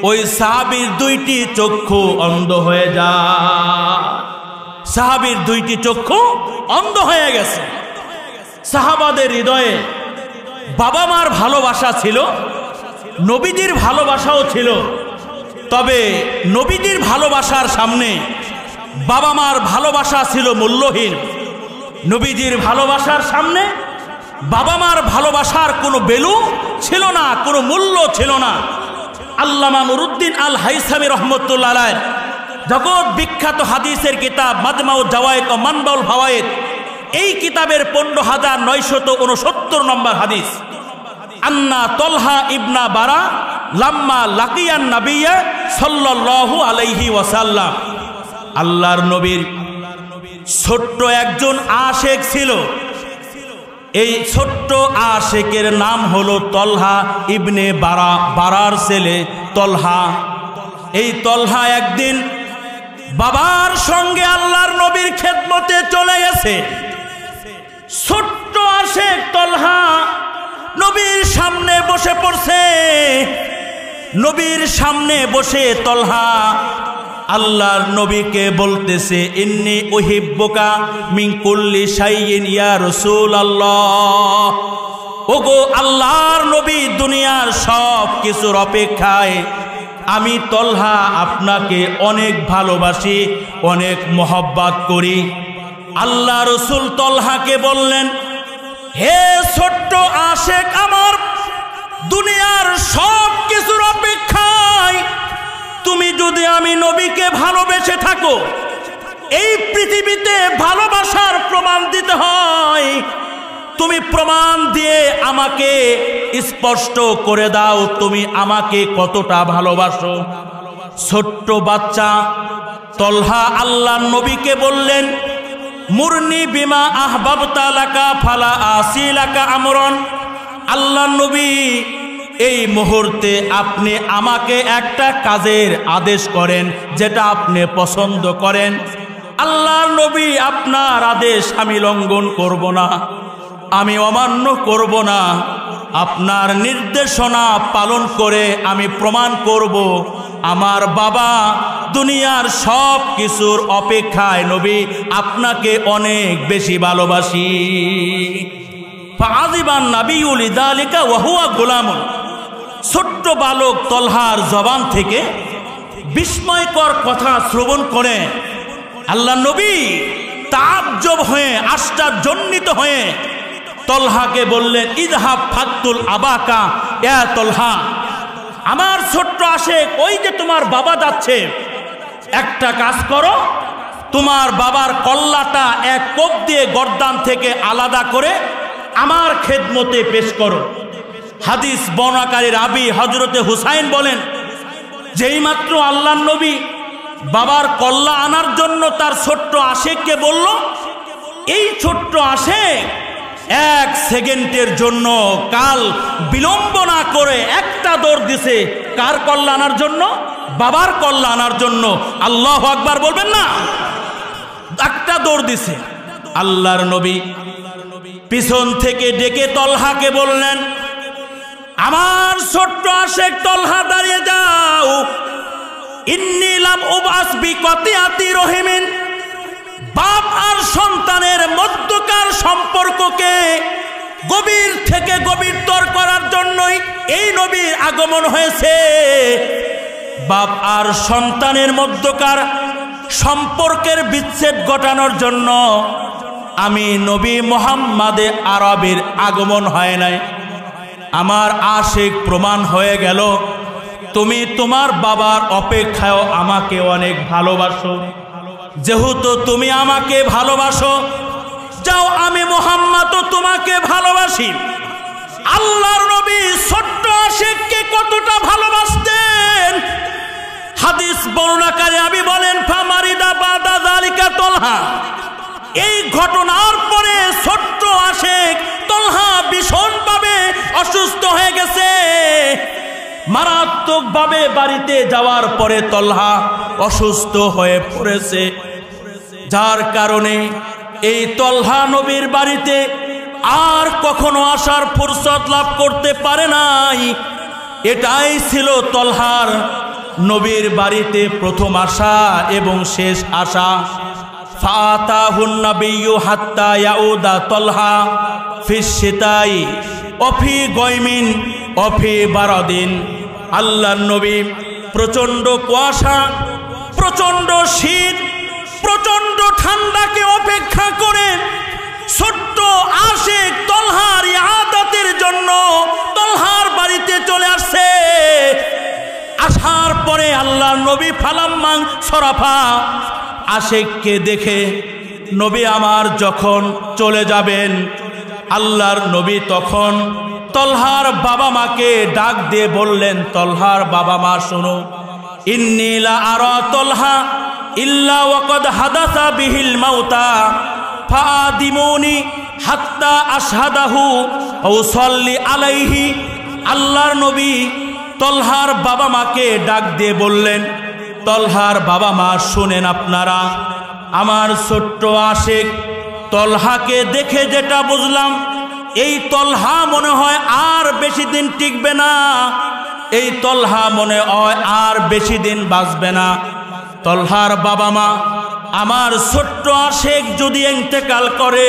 ওই সাহাবীর 2টি চক্ষু অন্ধ হয়ে যায়। সাহাবীর 2টি চক্ষু অন্ধ হয়ে গেছে। সাহাবাদের হৃদয়ে বাবা মার ভালোবাসা ছিল, নবীজির ভালোবাসাও ছিল, তবে নবীজির ভালোবাসার সামনে বাবা মার ভালোবাসা ছিল মূল্যহীন। নবীজির ভালোবাসার সামনে বাবা মার ভালোবাসার কোনো ভ্যালু ছিল না, কোনো মূল্য ছিল না। আল্লামা নুরুদ্দিন আল হাইসামি রহমতুল্লাহ আলাইহ জগৎ বিখ্যাত হাদিসের কিতাব মাজমাউ জাওয়ায়েদ ও মানবাউল ফাওয়ায়েদ, এই কিতাবের 15969 নম্বর হাদিস, আন্না তলহা ইবনা বারা লাম্মা লাকিয়ান নাবিয়্যা সাল্লাল্লাহু আলাইহি ওয়াসাল্লাম। আল্লাহর নবীর ছোট্ট একজন আশেক ছিল। এই ছোট্ট আশেকের নাম হলো তলহা ইবনে বারা, বারার ছেলে তলহা। এই তলহা একদিন বাবার সঙ্গে আল্লাহর নবীর খেদমতে চলে গেছে। ছোট্ট আশেক তলহা নবীর সামনে বসে পড়ছে। নবীর সামনে বসে তলহা আল্লাহর নবীকে বলতেছে, ইন্নী উহিব্বুকা মিন কুল্লি শাইইন ইয়া রাসূলুল্লাহ। ওগো আল্লাহর নবী, দুনিয়ার সব কিছুর অপেক্ষায় আমি তলহা আপনাকে অনেক ভালোবাসি, অনেক মহব্বত করি। আল্লাহ রাসূল তলহাকে বললেন, হে ছোট্ট আশেক আমার, দুনিয়ার সব কিছুর অপেক্ষায় তুমি যদি আমি নবীকে ভালোবেসে থাকো, এই পৃথিবীতে ভালোবাসার প্রমাণ দিতে হয়, তুমি প্রমাণ দিয়ে আমাকে স্পষ্ট করে দাও তুমি আমাকে কতটা ভালোবাসো। ছোট্ট বাচ্চা তলহা আল্লাহর নবীকে বললেন, মুরনি বিমা আহবাবতা লাকা ফালা আসিলাকা আমরন। আল্লাহর নবী, এই মুহূর্তে আপনি আমাকে একটা কাজের আদেশ করেন যেটা আপনি পছন্দ করেন। আল্লাহর নবী, আপনার আদেশ আমি লঙ্ঘন করব না, আমি অমান্য করব না, আপনার নির্দেশনা পালন করে আমি প্রমাণ করব আমার বাবা দুনিয়ার সব কিছুর অপেক্ষায় নবী আপনাকে অনেক বেশি ভালোবাসি। ফাআযিবান নাবিয়্যু লিযালিকা ওয়া হুয়া গোলামুন। ছোট্ট বালক তলহার জবান থেকে বিস্ময়কর কথা শ্রবণ করে আল্লাহ নবী তাজ্জব হয়ে আশ্চর্যান্বিত হয়ে তলহাকে বললেন, ইযহাব ফাকতুল আবাকা ইয়া তলহা। আমার ছোট্ট আশেক, ওই যে তোমার বাবা যাচ্ছে, একটা কাজ করো, তোমার বাবার কল্লাটা এক কোপ দিয়ে গর্দান থেকে আলাদা করে আমার খেদমতে পেশ করো। হাদিস বর্ণনাকারী রাবি হযরতে হুসাইন বলেন, যেই মাত্র আল্লাহর নবী বাবার কল্লা আনার জন্য তার ছোট্ট আশেককে বলল, এই ছোট্ট আশেক এক সেকেন্ডের জন্য কাল বিলম্ব না করে একটা দৌড় দিছে। কার কল্লা আনার জন্য? বাবার কল্লা আনার জন্য। আল্লাহু আকবার বলবেন না? একটা দৌড় দিছে। আল্লাহর নবী পিছন থেকে ডেকে তলহাকে বললেন, আমার ছোট্ট আশেক তলহা, দাঁড়িয়ে যাও। ইন্নী লাম উবাস বিকতিয়াতি রহিমিন। বাপ আর সন্তানের মধ্যকার সম্পর্ককে গভীর থেকে গভীরতর করার জন্যই এই নবীর আগমন হয়েছে। বাপ আর সন্তানের মধ্যকার সম্পর্কের বিচ্ছেদ ঘটানোর জন্য আমি নবী মুহাম্মাদে আরবের আগমন হয় নাই। আমার আশিক প্রমাণ হয়ে গেল তুমি তোমার বাবার অপেক্ষায় আমাকে অনেক ভালোবাসো। যেহেতু তুমি আমাকে ভালোবাসো, যাও আমি মুহাম্মাদও তোমাকে ভালোবাসি। আল্লাহর নবী ছোট্ট আশিককে কতটা ভালোবাসতেন হাদিস বর্ণনাকারী আবি বলেন, ফামারিদা বাদা যালিকা তলহা। এই ঘটনার পরে ছোট্ট আশিক তলহা ভীষণভাবে অসুস্থ হয়ে গেছে। মারাত্মকভাবে বাড়িতে যাওয়ার পরে তলহা অসুস্থ হয়ে পড়েছে, যার কারণে এই তলহা নবীর বাড়িতে আর কখনো আসার ফুরসত লাভ করতে পারে নাই। এটাই ছিল তলহার নবীর বাড়িতে প্রথম আসা এবং শেষ আসা। ফাতাহুন নাবিয়্যু হাত্তা ইয়াউদা তলহা ফিস শিতাই অফি গয়মিন অফি বারাদিন। আল্লাহর নবী প্রচন্ড কুয়াশা, প্রচন্ড শীত, প্রচন্ড ঠান্ডাকে অপেক্ষা করে ছোট্ট আশিক তলহার ইআদাতের জন্য তলহার বাড়িতে চলে আসছে। আসার পরে আল্লাহর নবী ফালাম্মান সরাফা, আশিককে দেখে নবী আমার যখন চলে যাবেন, আল্লাহর নবী তখন তলহার বাবা মাকে ডাক দিয়ে বললেন, তলহার বাবা মা শোনো, ইন্নী লা আরা তলহা ইল্লা ওয়াকাদ হাদাসা বিহিল মাউতা ফাদিমুনি হাত্তা আশহাদাহু ওয়া উসাল্লি আলাইহি। আল্লাহর নবী তলহার বাবা মাকে ডাক দিয়ে বললেন, তলহার বাবা মা শুনেন আপনারা, আমার ছোট্ট আশিক তলহাকে দেখে যেটা বুঝলাম, এই তলহা মনে হয় আর বেশি দিন টিকবে না, এই তলহা মনে হয় আর বেশি দিন বাঁচবে না। তলহার বাবা মা, আমার ছোট্ট আশিক যদি ইন্তেকাল করে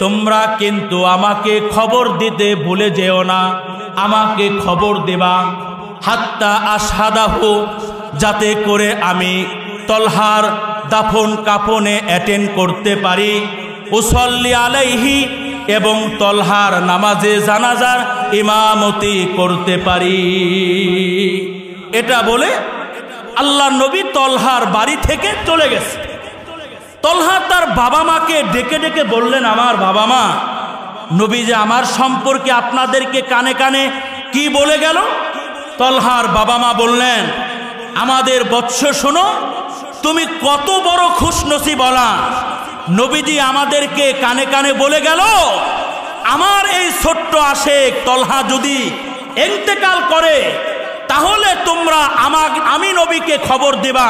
তোমরা কিন্তু আমাকে খবর দিতে ভুলে যেও না, আমাকে খবর দেবা। হাত্তা আশহাদাহু, যাতে করে আমি তলহার দাফন কাফনে অ্যাটেন্ড করতে পারি। উসল্লি আলাইহি, এবং তলহার নামাজে জানাজার ইমামতি করতে পারি। এটা বলে আল্লাহর নবী তলহার বাড়ি থেকে চলে গেছে। তলহা তার বাবা মাকে ডেকে ডেকে বললেন, আমার বাবা মা, নবী যে আমার সম্পর্কে আপনাদেরকে কানে কানে কি বলে গেল? তলহার বাবা মা বললেন, আমাদের বৎস শোনো, তুমি কত বড় খুশনসিবওয়ালা, নবীজি আমাদেরকে কানে কানে বলে গেল আমার এই ছোট্ট আশেক তলহা যদি ইন্তেকাল করে তাহলে তোমরা আমি নবীকে খবর দেবা,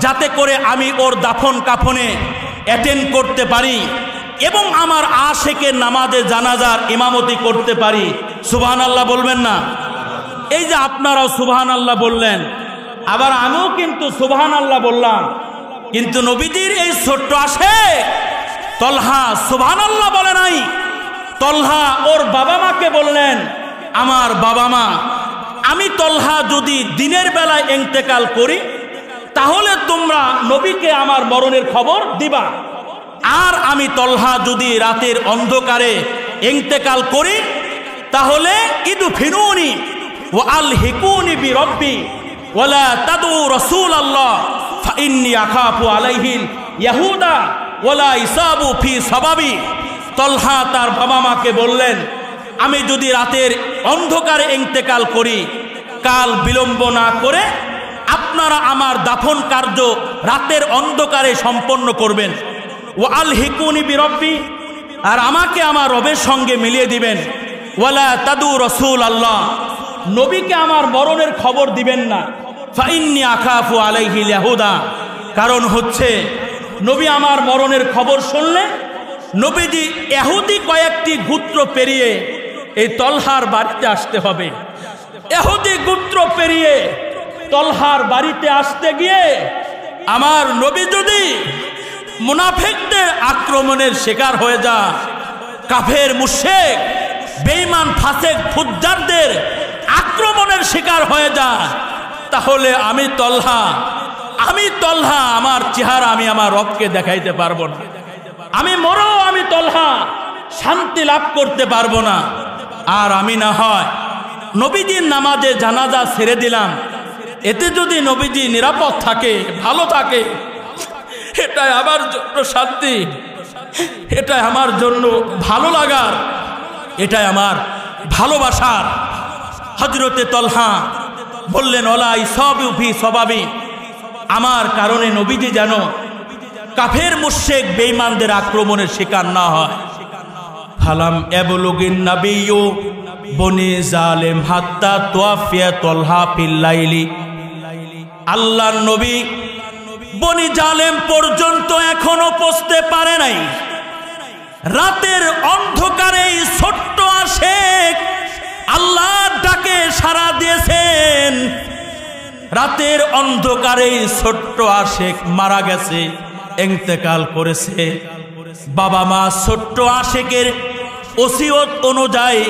যাতে করে আমি ওর দাফন কাফনে অ্যাটেন্ড করতে পারি এবং আমার আশেকের নামাজে জানাজার ইমামতি করতে পারি। সুবহানাল্লাহ বলবেন না? এই যে আপনারাও সুবহানাল্লাহ বললেন, আবার আমিও কিন্তু সুবহানাল্লাহ বললাম, কিন্তু নবীজির এই ছোট্ট আশেক তলহা সুবহানাল্লাহ বলে নাই। তলহা ওর বাবা মাকে বললেন, আমার বাবা মা, আমি তলহা যদি দিনের বেলায় ইন্তেকাল করি তাহলে তোমরা নবীকে আমার মরণের খবর দিবা, আর আমি তলহা যদি রাতের অন্ধকারে ইন্তেকাল করি তাহলে ইদফিনুনি ওয়া আলহিকুনি বিরব্বি ওয়ালা তাদু রাসূলাল্লাহ ফাইন্নী আখাফু আলাইহিল ইয়াহুদা ওয়ালা ইসাবু ফি সাবাবি। তলহা তার বাবা মাকে বললেন, আমি যদি রাতের অন্ধকারে ইন্তেকাল করি, কাল বিলম্ব না করে আপনারা আমার দাফন কার্য রাতের অন্ধকারে সম্পন্ন করবেন। ওয়া আলহিকুনি বিরব্বি, আর আমাকে আমার রবের সঙ্গে মিলিয়ে দিবেন। ওয়ালা তাদু রাসূলাল্লাহ, নবীকে আমার মরণের খবর দিবেন না। ফাইন্নী আখাফু আলাইহিল ইয়াহুদা, কারণ হচ্ছে নবী আমার মরণের খবর শুনলে নবীজি ইহুদি কয়েকটি গোত্র পেরিয়ে এই তলহার বাড়িতে আসতে হবে। ইহুদি গোত্র পেরিয়ে তলহার বাড়িতে আসতে গিয়ে আমার নবী যদি মুনাফিকদের আক্রমণের শিকার হয়ে যায়, কাফের মুশরিক বেঈমান ফাসিক ফুজ্জারদের আক্রমণের শিকার হয়ে যায়, তাহলে আমি তলহা আমার চেহারা আমি আমার রবকে দেখাইতে পারবো না। আমি মরও আমি তলহা শান্তি লাভ করতে পারবো না। আর আমি না হয় নবীজির নামাজে জানাজা ছেড়ে দিলাম, এতে যদি নবীজি নিরাপদ থাকে, ভালো থাকে, এটাই আমার জন্য শান্তি, এটাই আমার জন্য ভালো লাগার, এটাই আমার ভালোবাসার। হযরতে তলহা বললেন, ওলা ইসাবু ফি সাবাবি, আমার কারণে নবীজি যেন কাফের মুশরিক বেঈমানদের আক্রমণের শিকার না হয়। ফালাম এবলুগিন নাবিয়্যু বনি জালেম হাত্তা তুয়াফিয়া তলহা ফিল লাইলি। আল্লাহর নবী বনি জালেম পর্যন্ত এখনো পৌঁছতে পারে নাই। রাতের অন্ধকারে ছোট্ট আশেক আল্লাহর ডাকে সাড়া দিয়েছেন। রাতের অন্ধকারে ছোট্ট আশেক মারা গেছে, ইন্তেকাল করেছে। বাবা মা ছোট্ট আশেকের ওসিয়ত অনুযায়ী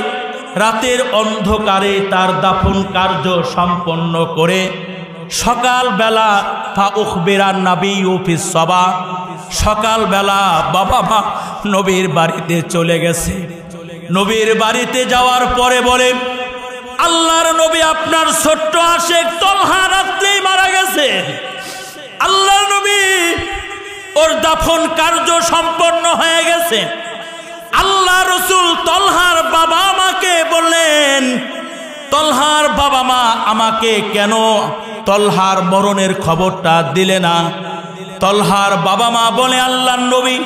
রাতের অন্ধকারে তার দাফন কার্য সম্পন্ন করে সকালবেলা ফা উখবিরান নাবিয়্যু ফিস সাবা, সকালবেলা বাবা মা নবীর বাড়িতে চলে গেছে। নবীর বাড়িতে যাওয়ার পরে বলে, আল্লাহর নবী আপনার ছোট্ট আশেক তলহা রাত্রেই মারা গেছে। আল্লাহর নবী ওর দাফন কার্য সম্পন্ন হয়ে গেছে। আল্লাহ রসুল তলহার বাবা মাকে বললেন, তলহার বাবা মা আমাকে কেন তলহার মরণের খবরটা দিলে না? তলহার বাবা মা বলে, আল্লাহর নবী,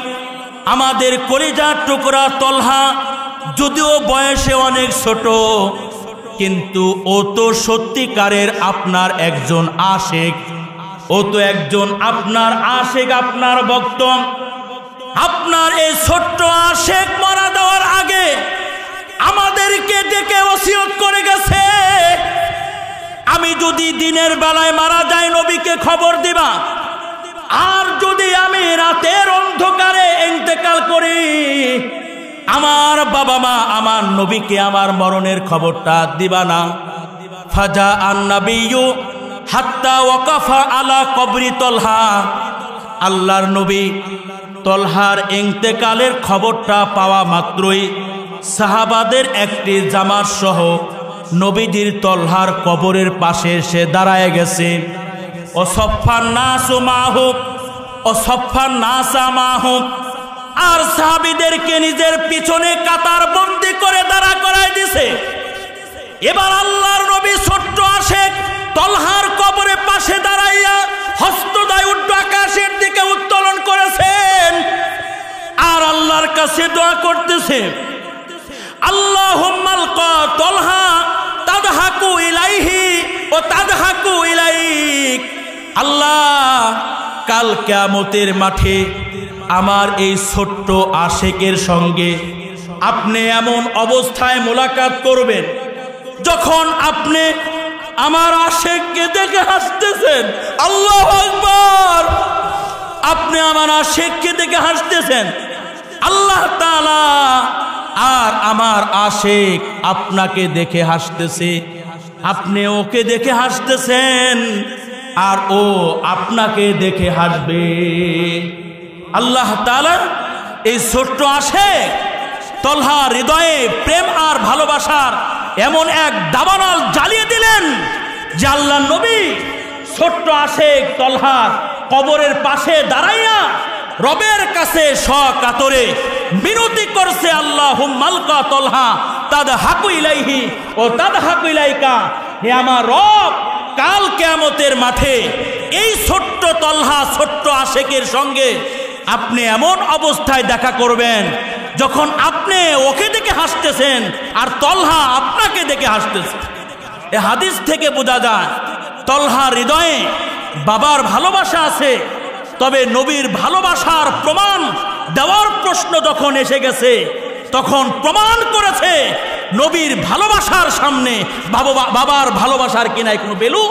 আমাদের কলিজার টুকরা তলহা যদিও বয়সে অনেক ছোট, কিন্তু ও তো সত্যিকারের আপনার একজন আশেক, ও তো একজন আপনার আশেক, আপনার ভক্ত। আপনার এই ছোট্ট আশেক মারা দেওয়ার আগে আমাদেরকে ডেকে ওসিয়ত করে গেছে, আমি যদি দিনের বেলায় মারা যাই নবীকে খবর দিবা, আর যদি আমি রাতের অন্ধকারে ইন্তেকাল করি আমার বাবা মা আমার নবীকে আমার মরণের খবরটা দিবা না। ফাজা আন নাবিয়্যু হাত্তা ওয়াকাফা আলা কবরি তলহা। আল্লাহর নবী তলহার ইন্তেকালের খবরটা পাওয়া মাত্রই সাহাবাদের একটি জামাত সহ নবীজির তলহার কবরের পাশে এসে দাঁড়ায় গেছে। ওয়াসাফান নাসু মাহু, ওয়াসাফফান নাসা মাহুম, আর সাহাবীদেরকে নিজের পিছনে কাতার বন্দী করে দাঁড়া করায় দিয়েছে। এবার আল্লাহর নবী ছোট্ট আশেক তলহার কবরে পাশে দাঁড়াইয়া হস্তদ্বয় উর্ধ্ব আকাশের দিকে উত্তোলন করেছেন আর আল্লাহর কাছে দোয়া করতেছে, আল্লাহুম্মা আলকা তলহা তাদহাকু ইলাইহি ওয়া তাদহাকু ইলাইক। আল্লাহ, কাল কিয়ামতের মাঠে আমার এই ছোট্ট আশেকের সঙ্গে আপনি এমন অবস্থায় মোলাকাত করবেন যখন আপনি আমার আশেককে দেখে হাসতেছেন। আল্লাহু আকবার! আপনি আমার আশেককে দেখে হাসতেছেন, আল্লাহ তাআলা আর আমার আশেক আপনাকে দেখে হাসতেছে, আপনি ওকে দেখে হাসতেছেন আর ও আপনাকে দেখে হাসবে। আল্লাহ তাআলা এই ছোট্ট আশেক তলহা হৃদয়ে প্রেম আর ভালোবাসার এমন এক দাবানল জ্বালিয়ে দিলেন যে আল্লাহর নবী ছোট্ট আশেক তলহা কবরের পাশে দাঁড়াইয়া রবের কাছে সকাতরে বিনতি করছে, আল্লাহুম্মা আলকা তলহা তাদহাকু ইলাইহি ও তাদহাকু ইলাইকা। হে আমার রব, কাল কিয়ামতের মাঠে এই ছোট্ট তলহা ছোট্ট আশেকের সঙ্গে আপনি এমন অবস্থায় দেখা করবেন যখন আপনি ওকে দেখে হাসতেছেন আর তলহা আপনাকে দেখে হাসতেছে। এই হাদিস থেকে বোঝা যায় তলহার হৃদয়ে বাবার ভালোবাসা আছে, তবে নবীর ভালোবাসার প্রমাণ দেওয়ার প্রশ্ন যখন এসে গেছে তখন প্রমাণ করেছে নবীর ভালোবাসার সামনে বাবার ভালোবাসার কিনায় কোনো ভ্যালু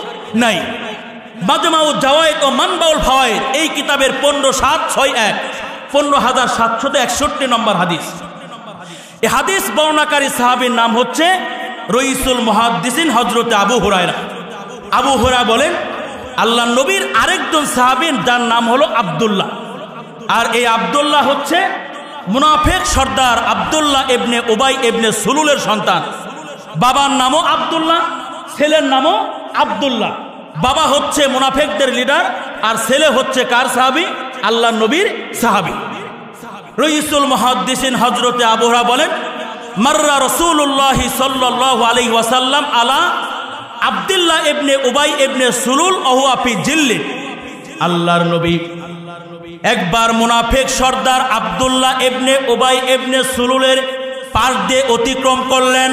নাই। মাজমাউজ জাওয়ায়েদ ও মানবাউল ফাওয়ায়েদ এই কিতাবের 15761 15761 নম্বর হাদিস। এই হাদিস বর্ণনাকারী সাহাবীর নাম হচ্ছে রইসুল মুহাদ্দিসিন হযরত আবু হুরায়রা। আবু হুরায়রা বলেন, আল্লাহর নবীর আরেকজন সাহাবী যার নাম হলো আব্দুল্লাহ, আর এই আব্দুল্লাহ হচ্ছে মুনাফিক সর্দার আব্দুল্লাহ ইবনে উবাই ইবনে সুলুলের সন্তান। বাবার নামও আব্দুল্লাহ, ছেলের নামও আব্দুল্লাহ। বাবা হচ্ছে মুনাফিকদের লিডার আর ছেলে হচ্ছে কার সাহাবী? আল্লাহর নবীর সাহাবী। রইসুল মুহাদ্দিসিন হযরত আবু হুরায়রা বলেন, মাররা রাসূলুল্লাহ সাল্লাল্লাহু আলাইহি ওয়াসাল্লাম আলা আব্দুল্লাহ ইবনে উবাই ইবনে সুলুল ওয়া ফি জিল্লি। আল্লাহর নবী একবার মুনাফিক সর্দার আব্দুল্লাহ ইবনে উবাই ইবনে সুলুলের পাশ দিয়ে অতিক্রম করলেন।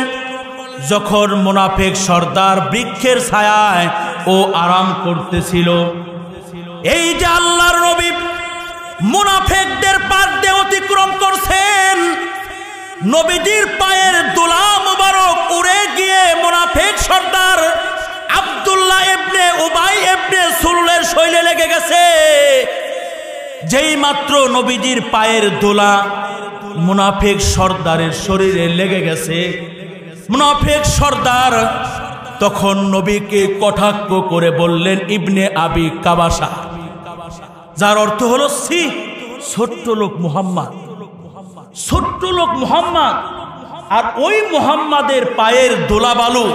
যখন মুনাফিক সর্দার বৃক্ষের ছায়ায় ও আরাম করতেছিল, এই যে আল্লাহর নবী মুনাফিকদের পাশ দিয়ে অতিক্রম করছেন, নবীজির পায়ের দোলা মুবারক উড়ে গিয়ে মুনাফিক সর্দার আব্দুল্লাহ ইবনে উবাই ইবনে সুলুলের শরীরে লেগে গেছে। যেই মাত্র নবীজির পায়ের দোলা মুনাফিক সর্দারের শরীরে লেগে গেছে, মুনাফিক সর্দার তখন নবীকে কটাক্ষ করে বললেন, ইবনে আবি কাবাসা, যার অর্থ হলো সি ছোট্ট লোক মুহাম্মদ, ছোট্ট লোক মুহাম্মদ। আর ওই মুহাম্মাদের পায়ের দোলা বালু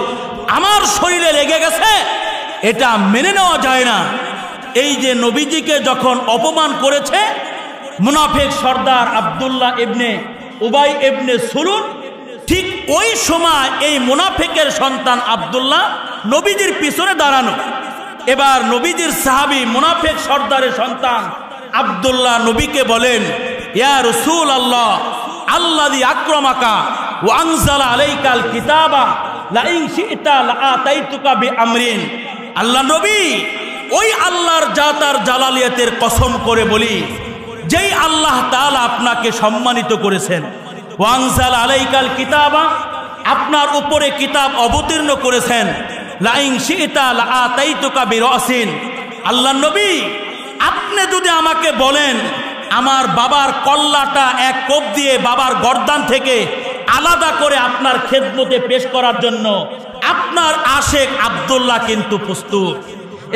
আমার শরীরে লেগে গেছে, এটা মেনে নেওয়া যায় না। এই যে নবীজিকে যখন অপমান করেছে মুনাফিক সর্দার আব্দুল্লাহ ইবনে উবাই ইবনে সুলুল, ঠিক ওই সময় এই মুনাফিকের সন্তান আব্দুল্লাহ নবীজির পিছনে দাঁড়ানো। এবার নবীজির সাহাবী মুনাফিক সর্দারের সন্তান আব্দুল্লাহ নবীকে বলেন, ইয়া রাসূলুল্লাহ আল্লাযী আকরামাকা ওয়া আনজালা আলাইকাল কিতাবা লা ইন শি'তা লা আতাইতুকা বিআমরিন। আল্লাহ নবী, ওই আল্লাহর জাতার জালালিয়াতের কসম করে বলি, যেই আল্লাহ তাআলা আপনাকে সম্মানিত করেছেন, ওয়া আনজালা আলাইকাল কিতাবা, আপনার উপরে কিতাব অবতীর্ণ করেছেন, লা ইন শি'তা লা আতাইতুকা বিরাসিন। আল্লাহ নবী, আপনি যদি আমাকে বলেন আমার বাবার কল্লাটা এক কোপ দিয়ে বাবার গর্দান থেকে আলাদা করে আপনার খেদমতে পেশ করার জন্য আপনার আশেক আব্দুল্লাহ কিন্তু প্রস্তুত।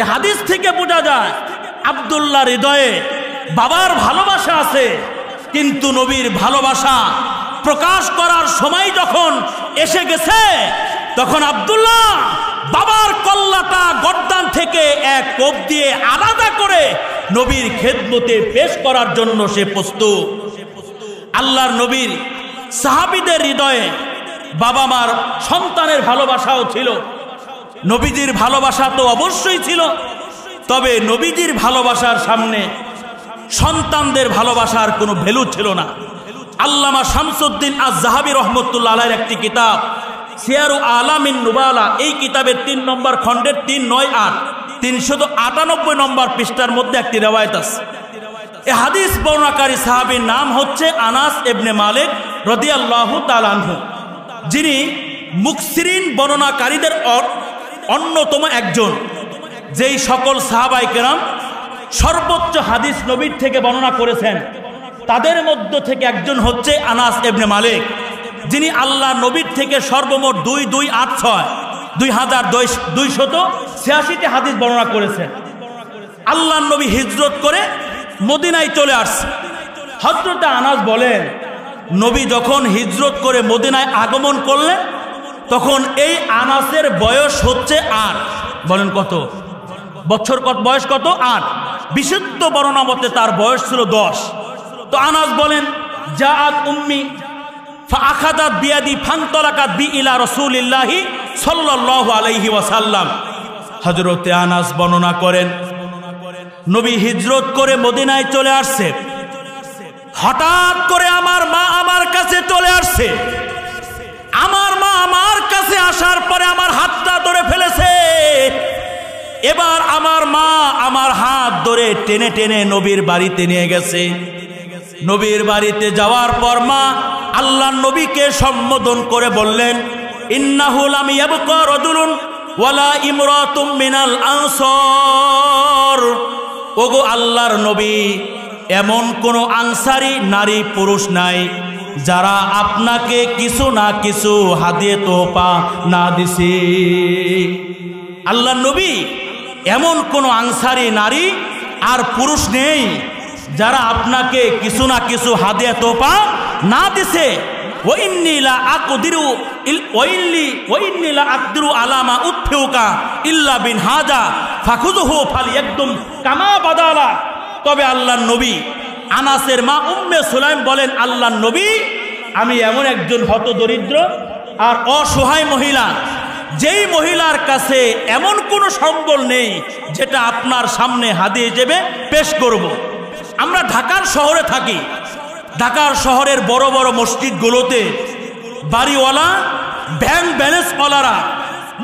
এই হাদিস থেকে বোঝা যায় আব্দুল্লাহর হৃদয়ে বাবার ভালোবাসা আছে, কিন্তু নবীর ভালোবাসা প্রকাশ করার সময় যখন এসে গেছে তখন আব্দুল্লাহ বাবার কল্লাটা গর্দান থেকে এক কোপ দিয়ে আলাদা করে নবীর খেদমতে পেশ করার জন্য সে প্রস্তুত। আল্লাহর নবীর সাহাবীদের হৃদয়ে বাবা মার সন্তানের ভালোবাসাও ছিল, নবীজির ভালোবাসা তো অবশ্যই ছিল, তবে নবীজির ভালোবাসার সামনে সন্তানদের ভালোবাসার কোনো ভ্যালু ছিল না। আল্লামা শামসুদ্দিন আজ-জাহাবী রহমতুল্লাহ আলাইহির একটি কিতাব সিয়ারু আলামিন নুবালা, এই কিতাবের 3 নম্বর খণ্ডের 398 398 নম্বর পৃষ্ঠার মধ্যে একটি রিওয়ায়াত আছে। এই হাদিস বর্ণনাকারী সাহাবীর নাম হচ্ছে আনাস ইবনে মালিক রাদিয়াল্লাহু তাআলা আনহু, যিনি মুকসিরিন বর্ণনাকারীদের অন্যতম একজন। যেই সকল সাহাবায়ে কেরাম সর্বোচ্চ হাদিস নবীর থেকে বর্ণনা করেছেন, তাদের মধ্য থেকে একজন হচ্ছে আনাস ইবনে মালিক, যিনি আল্লাহ নবীর থেকে সর্বমোট 2286টি হাদিস বর্ণনা করেছেন। আল্লাহ নবী হিজরত করে মদিনায় চলে আসছে। হযরত আনাস বলেন, নবী যখন হিজরত করে মদিনায় আগমন করলেন, তখন এই আনাসের বয়স হচ্ছে 8। বলেন কত বছর, কত বয়স, কত 8। বিশুদ্ধ বর্ণনা মতে তার বয়স ছিল 10। তো আনাস বলেন, জাআত উম্মি ফাআখাযাত বিয়াদি ফানতালাকাত বি ইলা রাসূলিল্লাহি সাল্লাল্লাহু আলাইহি ওয়াসাল্লাম। হযরতে আনাস বর্ণনা করেন, নবী হিজরত করে মদিনায় চলে আসছে, হঠাৎ করে আমার মা আমার কাছে চলে আসছে। আমার মা আমার কাছে আসার পরে আমার হাতটা ধরে ফেলেছে। এবার আমার মা আমার হাত ধরে টেনে টেনে নবীর বাড়িতে নিয়ে গেছে। নবীর বাড়িতে যাওয়ার পর মা আল্লাহর নবীকে সম্বোধন করে বললেন, ইন্নাহু লাম ইয়াবকা রাজুলুন ওয়ালা ইমরাতুম মিনাল আনসার। ওগো আল্লাহর নবী, এমন কোন আনসারী নারী পুরুষ নাই যারা আপনাকে কিছু না কিছু হাদিয়ে তোহফা না দিছে। আল্লাহর নবী, এমন কোন আনসারী নারী আর পুরুষ নেই যারা আপনাকে কিছু না কিছু হাদিয়া তোহফা না দিছে। ওয়াইন্নী লা আকদিরু আলা মা উতফিউকা ইল্লা বিন হাজা ফাখুযুহু ফালইয়াকদুম কামা বাদালা। তবে আল্লাহর নবী, আনাসের মা উম্মে সুলাইম বলেন, আল্লাহর নবী, আমি এমন একজন হতদরিদ্র আর অসহায় মহিলা, যেই মহিলার কাছে এমন কোনো সম্বল নেই যেটা আপনার সামনে হাদিয়া হিসেবে পেশ করব। আমরা ঢাকার শহরে থাকি। ঢাকার শহরের বড় বড় মসজিদগুলোতে বাড়িওয়ালা, ব্যাংক ব্যালেন্সওয়ালারা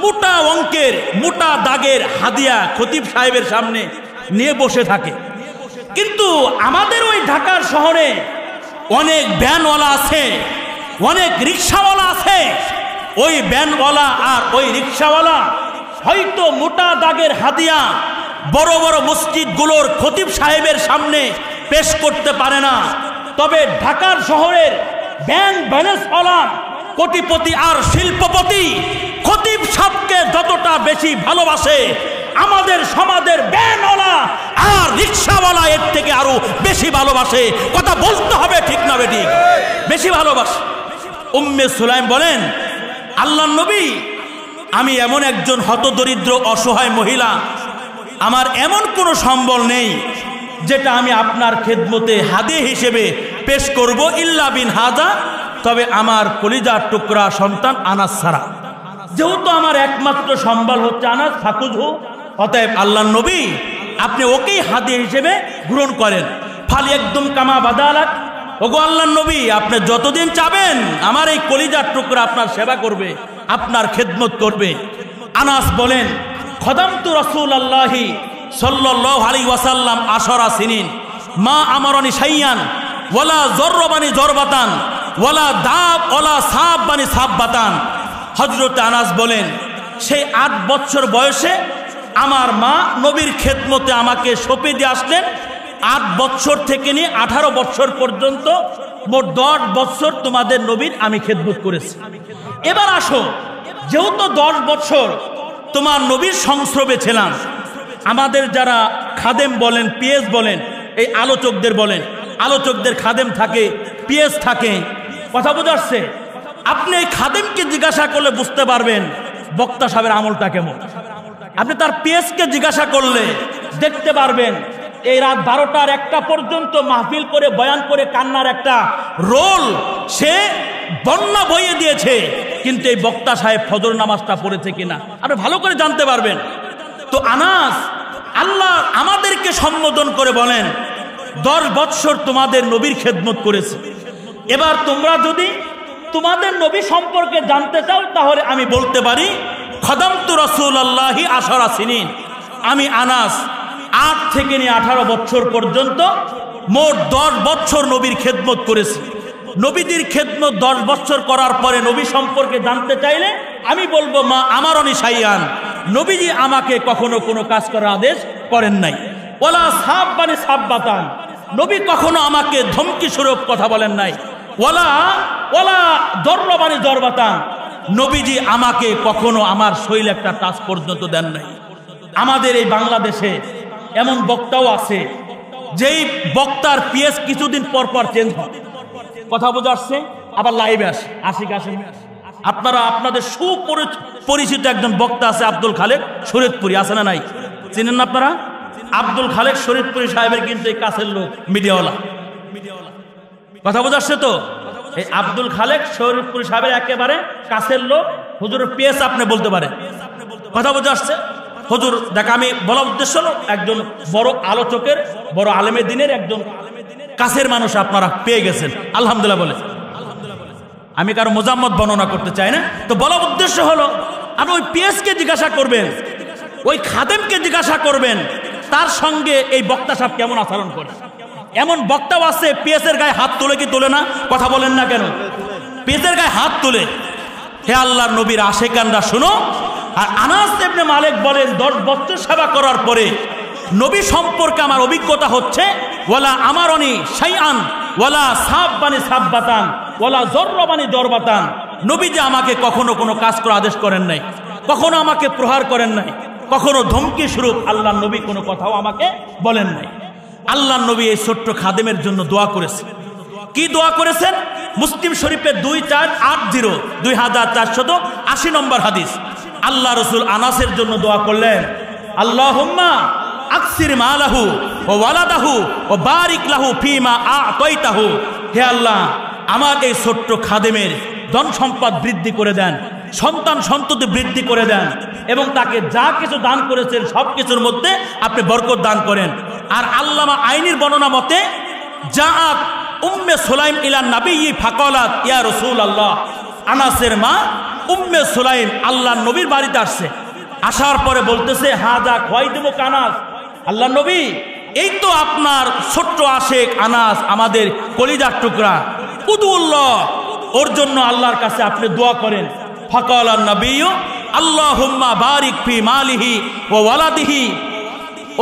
মোটা অঙ্কের, মোটা দাগের হাদিয়া খতিব সাহেবের সামনে নিয়ে বসে থাকে। কিন্তু আমাদের ওই ঢাকার শহরে অনেক ভ্যানওয়ালা আছে, অনেক রিক্সাওয়ালা আছে। ওই ভ্যানওয়ালা আর ওই রিক্সাওয়ালা হয়তো মোটা দাগের হাদিয়া বড় বড় মসজিদগুলোর খতিব সাহেবের সামনে পেশ করতে পারে না। তবে ঢাকার শহরের ব্যাংক ব্যালেন্সওয়ালা, কোটিপতি আর শিল্পপতি খতিব সাহেবকে যতটা বেশি ভালোবাসে, আমাদের সমাজের ভ্যানওয়ালা আর রিক্সাওয়ালা এর থেকে আরো বেশি ভালোবাসে। কথা বলতে হবে, ঠিক না বেঠিক? বেশি ভালোবাসে। উম্মে সুলাইম বলেন, আল্লাহর নবী, আমি এমন একজন হতদরিদ্র অসহায় মহিলা, আমার এমন কোনো সম্বল নেই যেটা আমি আপনার খেদমতে হাদিয়া হিসেবে পেশ করব ইল্লা বিন হাজা, তবে আমার কলিজার টুকরা সন্তান আনাস ছাড়া। যেহেতু আমার একমাত্র সম্বল হচ্ছে আনাস, ফাকুযহু, অতএব আল্লাহর নবী, আপনি ওকেই হাদিয়া হিসেবে গ্রহণ করেন। ফালইয়াকদুম কামা বাদালাক। ওগো আল্লাহর নবী, আপনি যতদিন চাবেন আমার এই কলিজার টুকরা আপনার সেবা করবে, আপনার খেদমত করবে। আনাস বলেন, খদামতু রাসূলুল্লাহি সাল্লাল্লাহু আলাইহি ওয়াসাল্লাম 10 সিনিন মা আমারনি শাইয়ান ওয়ালা জরবানি জরবাতান ওয়ালা দাব ওয়ালা সাববানি সাববাতান। হযরত আনাস বলেন, সেই 8 বছর বয়সে আমার মা নবীর খেদমতে আমাকে সঁপে দিয়ে আসলেন। 8 বছর থেকে নিয়ে 18 বছর পর্যন্ত মোট 10 বছর তোমাদের নবীর আমি খেদমত করেছি। এবার আসো, যেহেতু 10 বছর তোমার নবীর সংস্রবে ছিলাম, আমাদের যারা খাদেম বলেন, পিএস বলেন, এই আলোচকদের বলেন, আলোচকদের খাদেম থাকে, পিএস থাকে, কথা বোঝাচ্ছে। আপনি এই খাদেমকে জিজ্ঞাসা করলে বুঝতে পারবেন বক্তা সাহেবের আমলটা কেমন। আপনি তার পিএসকে জিজ্ঞাসা করলে দেখতে পারবেন এই রাত 12টার 1টা পর্যন্ত মাহফিল করে বয়ান করে কান্নার একটা রোল সে বন্যা বইয়ে দিয়েছে, কিন্তু এই বক্তা সাহেব ফজর নামাজটা পড়েছে কিনা আপনি ভালো করে জানতে পারবেন। তো আনাস আল্লাহ আমাদেরকে সম্বোধন করে বলেন 10 বৎসর তোমাদের নবীর খেদমত করেছে, এবার তোমরা যদি তোমাদের নবী সম্পর্কে জানতে চাও তাহলে আমি বলতে পারি খদামতু রাসূলুল্লাহি 10 সিনিন, আমি আনাস 8 থেকে নিয়ে 18 বছর পর্যন্ত মোট 10 বছর নবীর খেদমত করেছি। নবীদের খেদমত 10 বছর করার পরে নবী সম্পর্কে জানতে চাইলে আমি বলবো মা আমারনি শাইয়ান, নবীজি আমাকে কখনো কোনো কাজ করার আদেশ করেন নাই। ওয়ালা সাববানি সাববাতান, নবী কখনো আমাকে ধমকি স্বরূপ কথা বলেন নাই। ওয়ালা ওয়ালা দরবানি দরবাতান, নবীজি আমাকে কখনো আমার শৈল একটা টাচ পর্যন্ত দেন নাই। আমাদের এই বাংলাদেশে এমন বক্তাও আছে যেই বক্তার পিএস কিছুদিন পর পর চেঞ্জ হয়, কথা বোঝা আসছে, আবার লাইভে আসে আশিক আসে। আপনারা আপনাদের সুপরিচিত একজন বক্তা আছে আব্দুল খালেক শরীয়তপুরি, আছে না নাই? চিনেন না আপনারা? আব্দুল খালেক শরীয়তপুরি সাহেবের কিন্তু এই কাছের লোক, মিডিয়াওয়ালা, কথা বোঝা আসছে তো? এই আব্দুল খালেক শরীয়তপুরি সাহেবের একেবারে কাছের লোক, হুজুরের পিএস আপনি বলতে পারেন, কথা বোঝা আসছে? হুজুর দেখ, আমি বলার উদ্দেশ্য হলো একজন বড় আলোচকের, বড় আলেমে দিনের একজন কাছের মানুষ আপনারা পেয়ে গেছেন, আলহামদুলিল্লাহ বলে। আমি কারো মোজাম্মত বর্ণনা করতে চাই না, তো বলার উদ্দেশ্য হলো আপনি ওই পিএসকে জিজ্ঞাসা করবেন, ওই খাদেমকে জিজ্ঞাসা করবেন তার সঙ্গে এই বক্তা সাহেব কেমন আচরণ করে। এমন বক্তাও আছে পিএসের গায়ে হাত তোলে কি তোলে না, কথা বলেন না কেন? পিএসের গায়ে হাত তোলে। হে আল্লাহর নবীর আশেকানরা শুনো। আর আনাস ইবনে মালিক বলেন 10 বছর সেবা করার পরে নবী সম্পর্কে আমার অভিজ্ঞতা হচ্ছে ওয়ালা আমারনি শাইআন ওয়ালা সাববানি সাববাতান ওয়ালা জরবানি জরবাতান, নবী যে আমাকে কখনো কোনো কাজ করার আদেশ করেন নাই, কখনো আমাকে প্রহার করেন নাই, কখনো ধমকি স্বরূপ আল্লাহর নবী কোনো কথাও আমাকে বলেন নাই। আল্লাহর নবী এই ছোট্ট খাদেমের জন্য দোয়া করেছেন। কি দোয়া করেছেন? মুসলিম শরীফের 2480 নম্বর হাদিস। আল্লাহ রসুল আনাসের জন্য দোয়া করলেন, আল্লাহুম্মা আকসির মালাহু ও ওয়ালাদাহু ও বারিক লাহু ফিমা আতাইতাহু, হে আল্লাহ আমার এই ছোট্ট খাদেমের ধন সম্পদ বৃদ্ধি করে দেন, সন্তান সন্ততি বৃদ্ধি করে দেন, এবং তাকে যা কিছু দান করেছেন সব কিছুর মধ্যে আপনি বরকত দান করেন। আর আল্লামা আইনির বর্ণনা মতে জাআত উম্মে সুলাইম ইলা নবী ফাকালাত ইয়া রাসূলুল্লাহ, আনাসের মা উম্মে সুলাইম আল্লাহর নবীর বাড়িতে আসছে, আসার পরে বলতেছে হাজা খোয়াইদুমু কানাস, আল্লাহর নবী এই তো আপনার ছোট্ট আশেক আনাস, আমাদের কলিজার টুকরা, উদুল্লাহ, ওর জন্য আল্লাহর কাছে আপনি দোয়া করেন। ফাকালান নবী আল্লাহুম্মা বারিক ফি মালিহি ওয়া ওয়ালাদিহি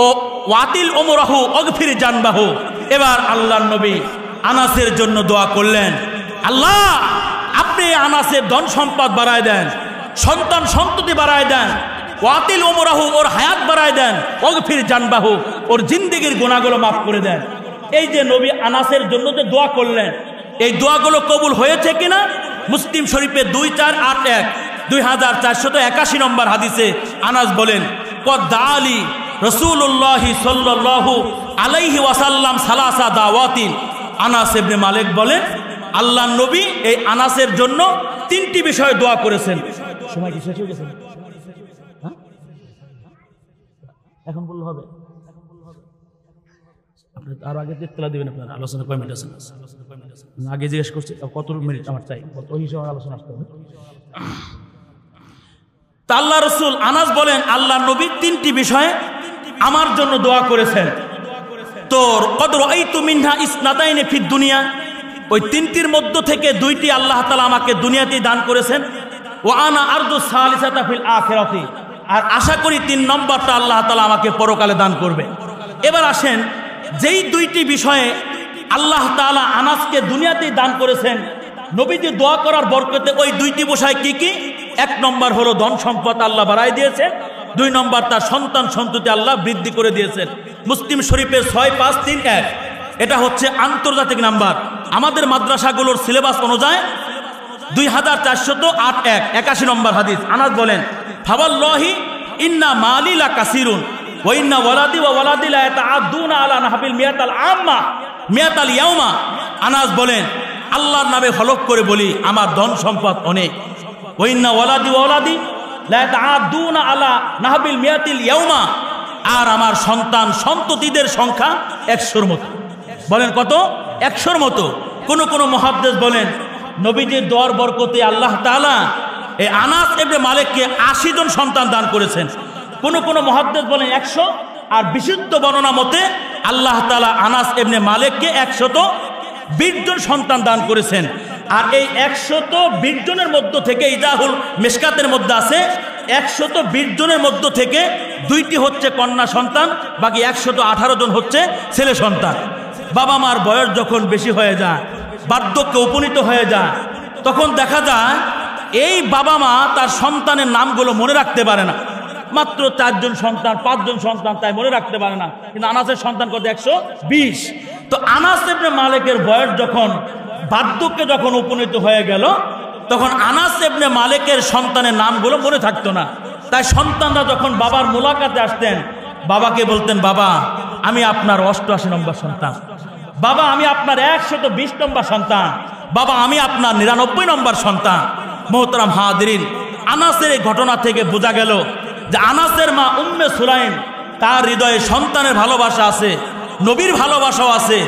ও ওয়াতিল উমরাহু ওগফির জানবাহু। এবার আল্লাহর নবী আনাসের জন্য দোয়া করলেন, আল্লাহ আপনি আনাসের ধন সম্পদ বাড়ায় দেন, সন্তান সন্ততি বাড়ায় দেন, ওয়াতিল উমরাহু ওর হায়াত বাড়ায় দেন, ওগফির জানবাহু ওর জিন্দেগির গুনাহগুলো মাফ করে দেন। এই যে নবী আনাসের জন্য যে দোয়া করলেন, এই দোয়াগুলো কবুল হয়েছে কিনা? মুসলিম শরীফে 2481 নম্বর হাদিসে আনাস বলেন, কদ্দালি রাসূলুল্লাহি সাল্লাল্লাহু আলাইহি ওয়াসাল্লাম সালাসা দাওয়াতিন। আনাস ইবনে মালিক বলেন আল্লাহর নবী এই আনাসের জন্য 3টি বিষয়ে দোয়া করেছেন। সময় কি শেষ হয়ে গেছে? এখন বললে হবে? আর আগে তেলা দিবেন আপনার আলোচনা কয় মিনিট আছে? আগে জিজ্ঞেস করছি কত মিনিট আমার চাই, ওই হিসাবে আলোচনা আসতে হবে। তা আল্লাহ রসুল আনাস বলেন আল্লাহ নবী 3টি বিষয়ে আমার জন্য দোয়া করেছেন। তোর কদর এই তু মিনহা ইসনাতাইনে ফিদ দুনিয়া, ওই 3টির মধ্য থেকে 2টি আল্লাহ তাআলা আমাকে দুনিয়াতেই দান করেছেন। ও আনা আরজু সালিসাতা ফিল আখিরাতি, আর আশা করি 3 নম্বরটা আল্লাহ তাআলা আমাকে পরকালে দান করবে। এবার আসেন, যেই 2টি বিষয়ে আল্লাহ তাআলা আনাসকে দুনিয়াতেই দান করেছেন, নবীজি দোয়া করার বরকতে ওই 2টি বিষয় কি কি? 1 নম্বর হলো ধন সম্পদ আল্লাহ বাড়াই দিয়েছেন, 2 নম্বর তার সন্তান সন্ততি আল্লাহ বৃদ্ধি করে দিয়েছেন। মুসলিম শরীফের 6531, এটা হচ্ছে আন্তর্জাতিক নাম্বার। আমাদের মাদ্রাসাগুলোর সিলেবাস অনুযায়ী 2481 নম্বর হাদিস। আনাস বলেন ফাওয়াল্লাহি ইন্না মালি লা কাসিরুন ওয়া ইন্না ওয়ালাদি ওয়া ওয়ালাদি লা ইয়াতাআদ্দুনা আলা নাহবিল মিয়াতাল আম্মা মিয়াতাল ইয়াউমা। আনাস বলেন আল্লাহর নামে হলফ করে বলি আমার ধন সম্পদ অনেক। ওয়া ইন্না ওয়ালাদি ওয়া ওয়ালাদি লা ইয়াতাআদ্দুনা আলা নাহবিল মিয়াতিল ইয়াউমা, আর আমার সন্তান সন্ততিদের সংখ্যা 100-র মতো। বলেন কত? 100-র মতো। কোন কোন মুহাদ্দিস বলেন নবীজির দোয়ার বরকতে আল্লাহ তাআলা এই আনাস ইবনে মালিককে 80 জন সন্তান দান করেছেন। কোন কোন মুহাদ্দিস বলেন 100, আর বিশুদ্ধ বর্ণনা মতে আল্লাহ তাআলা আনাস ইবনে মালিককে 120 জন সন্তান দান করেছেন। আর এই 120 জনের মধ্য থেকে ইজাহুল মিশকাতের মধ্যে আছে 120 জনের মধ্য থেকে 2টি হচ্ছে কন্যা সন্তান, বাকি 118 জন হচ্ছে ছেলে সন্তান। বাবা মার বয়স যখন বেশি হয়ে যায়, বার্ধক্যে উপনীত হয়ে যায়, তখন দেখা যায় এই বাবা মা তার সন্তানের নামগুলো মনে রাখতে পারে না। মাত্র 4 জন সন্তান, 5 জন সন্তান, তাই মনে রাখতে পারে না। কিন্তু আনাসের সন্তান কত? 120। তো আনাস ইবনে মালিকের বয়স যখন বার্ধক্যে যখন উপনীত হয়ে গেল, তখন আনাস ইবনে মালিকের সন্তানের নামগুলো মনে থাকতো না। তাই সন্তানরা যখন বাবার মুলাকাতে আসতেন, বাবাকে বলতেন, বাবা আমি আপনার 88 নম্বর সন্তান, বাবা আমি আপনার 120 নম্বর সন্তান, বাবা আমি আপনার 99 নম্বর সন্তান। মোহতারাম হাদিরিন, আনাসের এই ঘটনা থেকে বোঝা গেল যে আনাসের মা উম্মে সুলাইম, তার হৃদয়ে সন্তানের ভালোবাসা আছে, নবীর ভালোবাসাও আছে।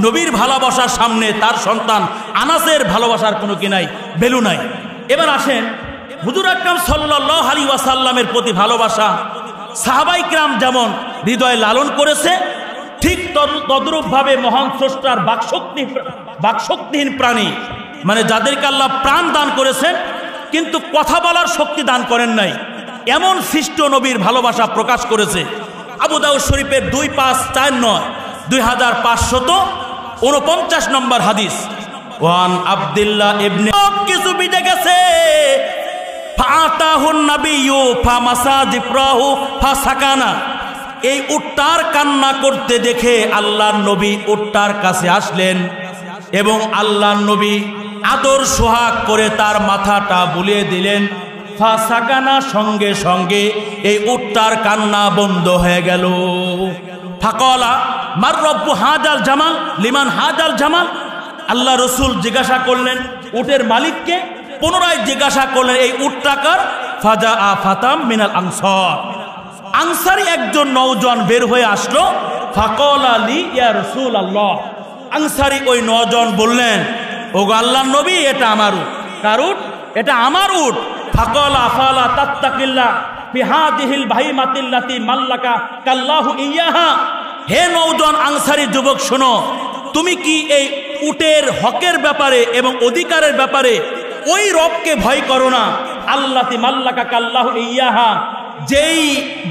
নবীর ভালোবাসার সামনে তার সন্তান আনাসের ভালোবাসার কোনো কি নাই, ভ্যালু নাই। এবার আসেন হুজুর আকরাম সাল্লাল্লাহু আলাইহি ওয়াসাল্লামের প্রতি ভালোবাসা সাহাবায়ে কিরাম যেমন হৃদয়ে লালন করেছে, ঠিক তদ্রূপভাবে মহান স্রষ্টার বাকশক্তিহীন প্রাণী, মানে যাদেরকে আল্লাহ প্রাণ দান করেছেন কিন্তু কথা বলার শক্তি দান করেন নাই, এমন সৃষ্ট নবীর ভালোবাসা প্রকাশ করেছে। আবু দাউদ শরীফের 2549 2549 নম্বর হাদিস, ওয়ান আব্দুল্লাহ ইবনে কিছু বিদে গেছে, ফাতাহুন নাবিয়্যু ফামাসা জিফরাহু ফাসাকানা। এই উটটার কান্না করতে দেখে আল্লাহর নবী উটটার কাছে আসলেন এবং আল্লাহর নবী আদর সোহাগ করে তার মাথাটা বুলিয়ে দিলেন। ফাসাকানা, সঙ্গে সঙ্গে এই উটটার কান্না বন্ধ হয়ে গেল। ফাকালা মার রব্বু হাজাল জামাল লিমান হাজাল জামাল। আল্লাহ রসুল জিজ্ঞাসা করলেন উটের মালিককে, পুনরায় জিজ্ঞাসা করলেন এই উটটা কার? ফাজা আ ফাতাম মিনাল আনসার। আনসারি একজন নওজোয়ান বের হয়ে আসলো। ফাকালা লি ইয়া রাসূলুল্লাহ। আনসারি ওই নওজোয়ান বললেন, ওগো আল্লাহর নবী, এটা আমার উট। কার উট? এটা আমার উট। ফাকালা আফালা তাত্তাকিল্লাহ ফি হাদিহিল বাহিমাতিল্লাতি মাল্লাকা কাল্লাহু ইয়াহা। হে নওজোয়ান আনসারি যুবক, শোনো, তুমি কি এই উটের হকের ব্যাপারে এবং অধিকারের ব্যাপারে ওই রবকে ভয় করো না? আল্লাতি মাল্লাকা কাল্লাহু ইয়াহা,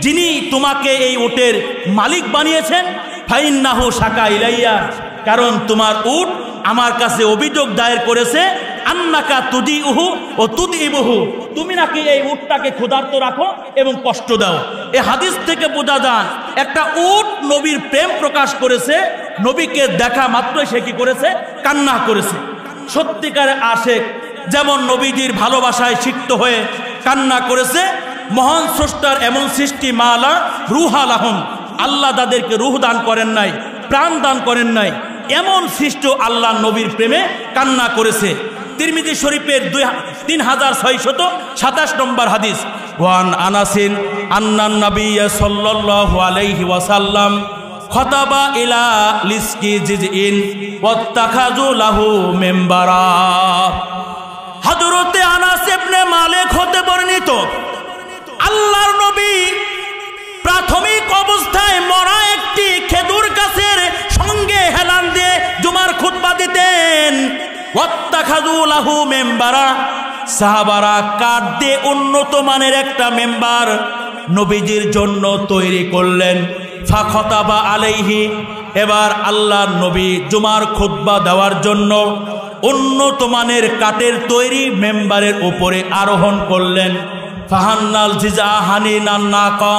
যিনি তোমাকে এই উটের মালিক বানিয়েছেন। ফাইন্নাহু শাকা ইলাইয়া, কারণ তোমার উট আমার কাছে অভিযোগ দায়ের করেছে, আন্নাকা তুদিউহু ও তুদিবুহু, তুমি নাকি এই উটটাকে ক্ষুধার্ত রাখো এবং কষ্ট দাও। এই হাদিস থেকে বোঝা যায় একটা উট নবীর প্রেম প্রকাশ করেছে, নবীকে দেখা মাত্রই সে কি করেছে? কান্না করেছে। সত্যিকারে আশেক যেমন নবীজির ভালোবাসায় সিক্ত হয়ে কান্না করেছে, মহান স্রষ্টার এমন সৃষ্টি মালা রুহা লাহুম, আল্লাহ তাদেরকে রুহ দান করেন নাই, প্রাণ দান করেন নাই, এমন সৃষ্ট আল্লাহ নবীর প্রেমে কান্না করেছে। তিরমিজি শরীফের 3627 নম্বর হাদিস, ওয়ান আনাসিন আন্নান নবিয়্য সাল্লাল্লাহু আলাইহি ওয়াসাল্লাম খতাবা ইলা লিসকি জিজইন ওয়াত্তাখাযু লাহু মিম্বারা। হযরতে আনাস ইবনে মালিক হতে বর্ণিত, আল্লাহর নবী প্রাথমিক অবস্থায় মরা একটি খেজুর গাছের সঙ্গে হেলান দিয়ে জুমার খুতবা দিতেন। ওয়াত্তাখাযু লাহু মিম্বারা, সাহাবারা কাঠ দিয়ে উন্নত মানের একটা মেম্বার নবীজির জন্য তৈরি করলেন। ফাখতাবা আলাইহি, এবার আল্লাহর নবী জুমার খুতবা দেওয়ার জন্য উন্নত মানের কাঠের তৈরি মেম্বারের উপরে আরোহণ করলেন। ফাহান্নাল জিজা হানিনান নাকা,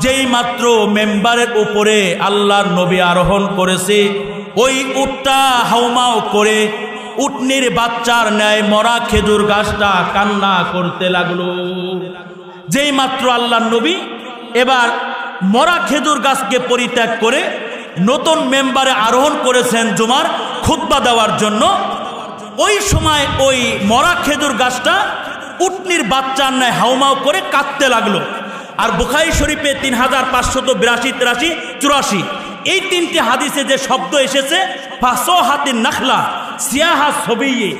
যেই মাত্র মেম্বারের উপরে আল্লাহর নবী আরোহণ করেছে, ওই উটটা হাউমাও করে উটনির বাচ্চার ন্যায় মরা খেজুর গাছটা কান্না করতে লাগলো। যেই মাত্র আল্লাহর নবী এবার মরা খেজুর গাছকে পরিত্যাগ করে নতুন মেম্বারে আরোহণ করেছেন জুমার খুতবা দেওয়ার জন্য। ওই সময় ওই মরা খেজুর গাছটা উটনির বাচ্চার ন্যায় হাউমাউ করে কাঁদতে লাগলো। আর বুখারী শরীফে 3582-83-84 এই তিনটি হাদিসে যে শব্দ এসেছে ফাসহাতিন নাখলা সিয়াহা সবিয়ে,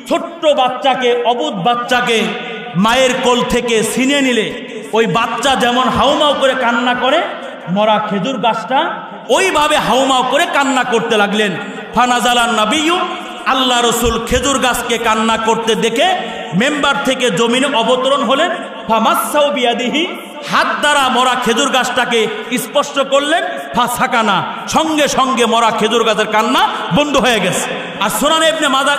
ছোট্ট বাচ্চাকে, অবুধ বাচ্চাকে মায়ের কোল থেকে ছিনে নিলে ওই বাচ্চা যেমন হাউমাউ করে কান্না করে, মরা খেজুর গাছটা ওইভাবে হাউমাউ করে কান্না করতে লাগলেন। ফানাজালান নাবিয়্যু, আল্লাহ রসুল খেজুর গাছকে কান্না করতে দেখে মেম্বার থেকে জমিনে অবতরণ হলেন। ফামাসাউ বিয়াদিহি, হাত দ্বারা মরা খেজুর গাছটাকে স্পর্শ করলেন। ফাসাকানা, সঙ্গে সঙ্গে মরা খেজুর গাছের কান্না বন্ধ হয়ে গেছে। আর সুনানে ইবনে মাজাহ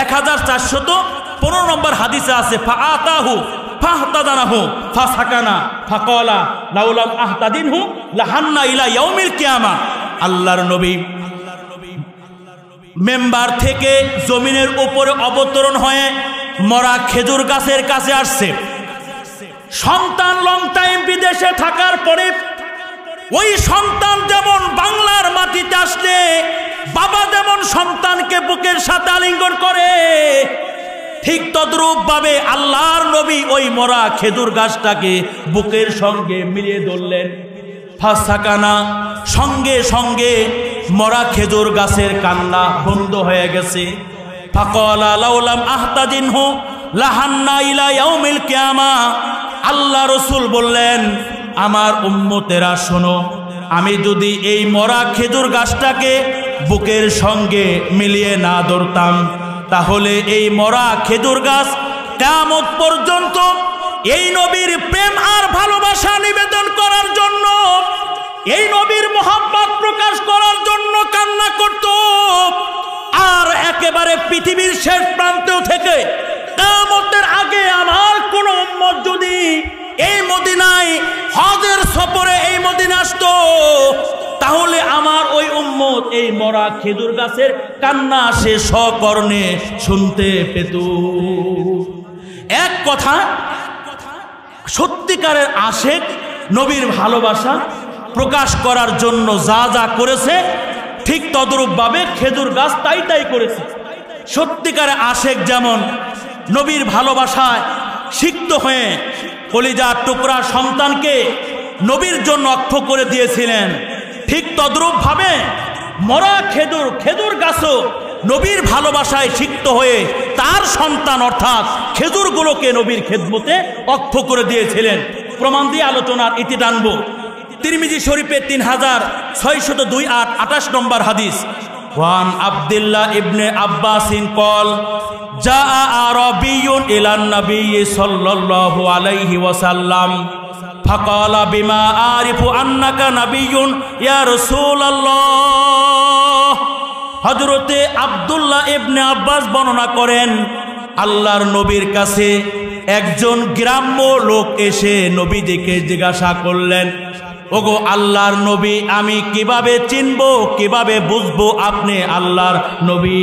1415 নম্বর হাদিসে আছে ফাআতাহু ফাহতাদানাহু ফাসাকানা ফাকালা লাউলাম আহতাদিনহু লাহান্না ইলা ইয়াউমিল কিয়ামা। আল্লাহর নবী মেম্বার থেকে জমিনের উপরে অবতরণ হয়ে মরা খেজুর গাছের কাছে আসছে। সন্তান লং টাইম বিদেশে থাকার পরে ওই সন্তান যেমন বাংলার মাটিতে আসলে বাবা যেমন সন্তানকে বুকের সাথে আলিঙ্গন করে, ঠিক তদ্রূপ ভাবে আল্লাহর নবী ওই মরা খেজুর গাছটাকে বুকের সঙ্গে মিলিয়ে ধরলেন। ফাসাকানা, সঙ্গে সঙ্গে মরা খেজুর গাছের কান্না বন্ধ হয়ে গেছে। ফাকালা লাউলাম আহতাদিনহু লাহান্না ইলা ইয়াউমিল কিয়ামা। আল্লাহ রসুল বললেন, আমার উম্মতেরা শোনো, আমি যদি এই মরা খেজুর গাছটাকে বুকের সঙ্গে মিলিয়ে না ধরতাম, তাহলে এই মরা খেজুর গাছ কিয়ামত পর্যন্ত এই নবীর প্রেম আর ভালোবাসা নিবেদন করার জন্য, এই নবীর মোহাব্বত প্রকাশ করার জন্য কান্না করত। আর একেবারে পৃথিবীর শেষ প্রান্তেও থেকে কিয়ামতের আগে আমার কোন উম্মত যদি এই মদিনায় হজের সফরে এই মদিনা আসতো, তাহলে আমার ওই উম্মত এই মরা খেজুর গাছের কান্না সে সকর্ণে শুনতে পেত। এক কথা, সত্যিকারের আশেক নবীর ভালোবাসা প্রকাশ করার জন্য যা যা করেছে, ঠিক তদ্রূপভাবে খেজুর গাছ তাই তাই করেছে। সত্যিকারের আশেক যেমন নবীর ভালোবাসায় সিক্ত হয়ে কলিজার টুকরা সন্তানকে নবীর জন্য অক্ষ করে দিয়েছিলেন, ঠিক তদ্রূপভাবে মরা খেজুর গাছও নবীর ভালোবাসায় সিক্ত হয়ে তার সন্তান অর্থাৎ খেজুরগুলোকে নবীর খেদমতে অক্ষ করে দিয়েছিলেন। প্রমাণ দিয়ে আলোচনার ইতি টানব। তিরমিজি শরীফে 3602-28 নম্বর হাদিস। ওয়ান আব্দুল্লাহ ইবনে আব্বাসিন কল জাআ আরাবিয়্যুন ইলান নবী সাল্লাল্লাহু আলাইহি ওয়াসাল্লাম ফাকালা বিমা আরিফু আন্নাকা নবিয়্যুন ইয়া রাসূলুল্লাহ। হযরতে আব্দুল্লাহ ইবনে আব্বাস বর্ণনা করেন, আল্লাহর নবীর কাছে একজন গ্রাম্য লোক এসে নবীজিকে জিজ্ঞাসা করলেন, ওগো আল্লাহর নবী, আমি কিভাবে চিনব, কিভাবে বুঝবো আপনি আল্লাহর নবী?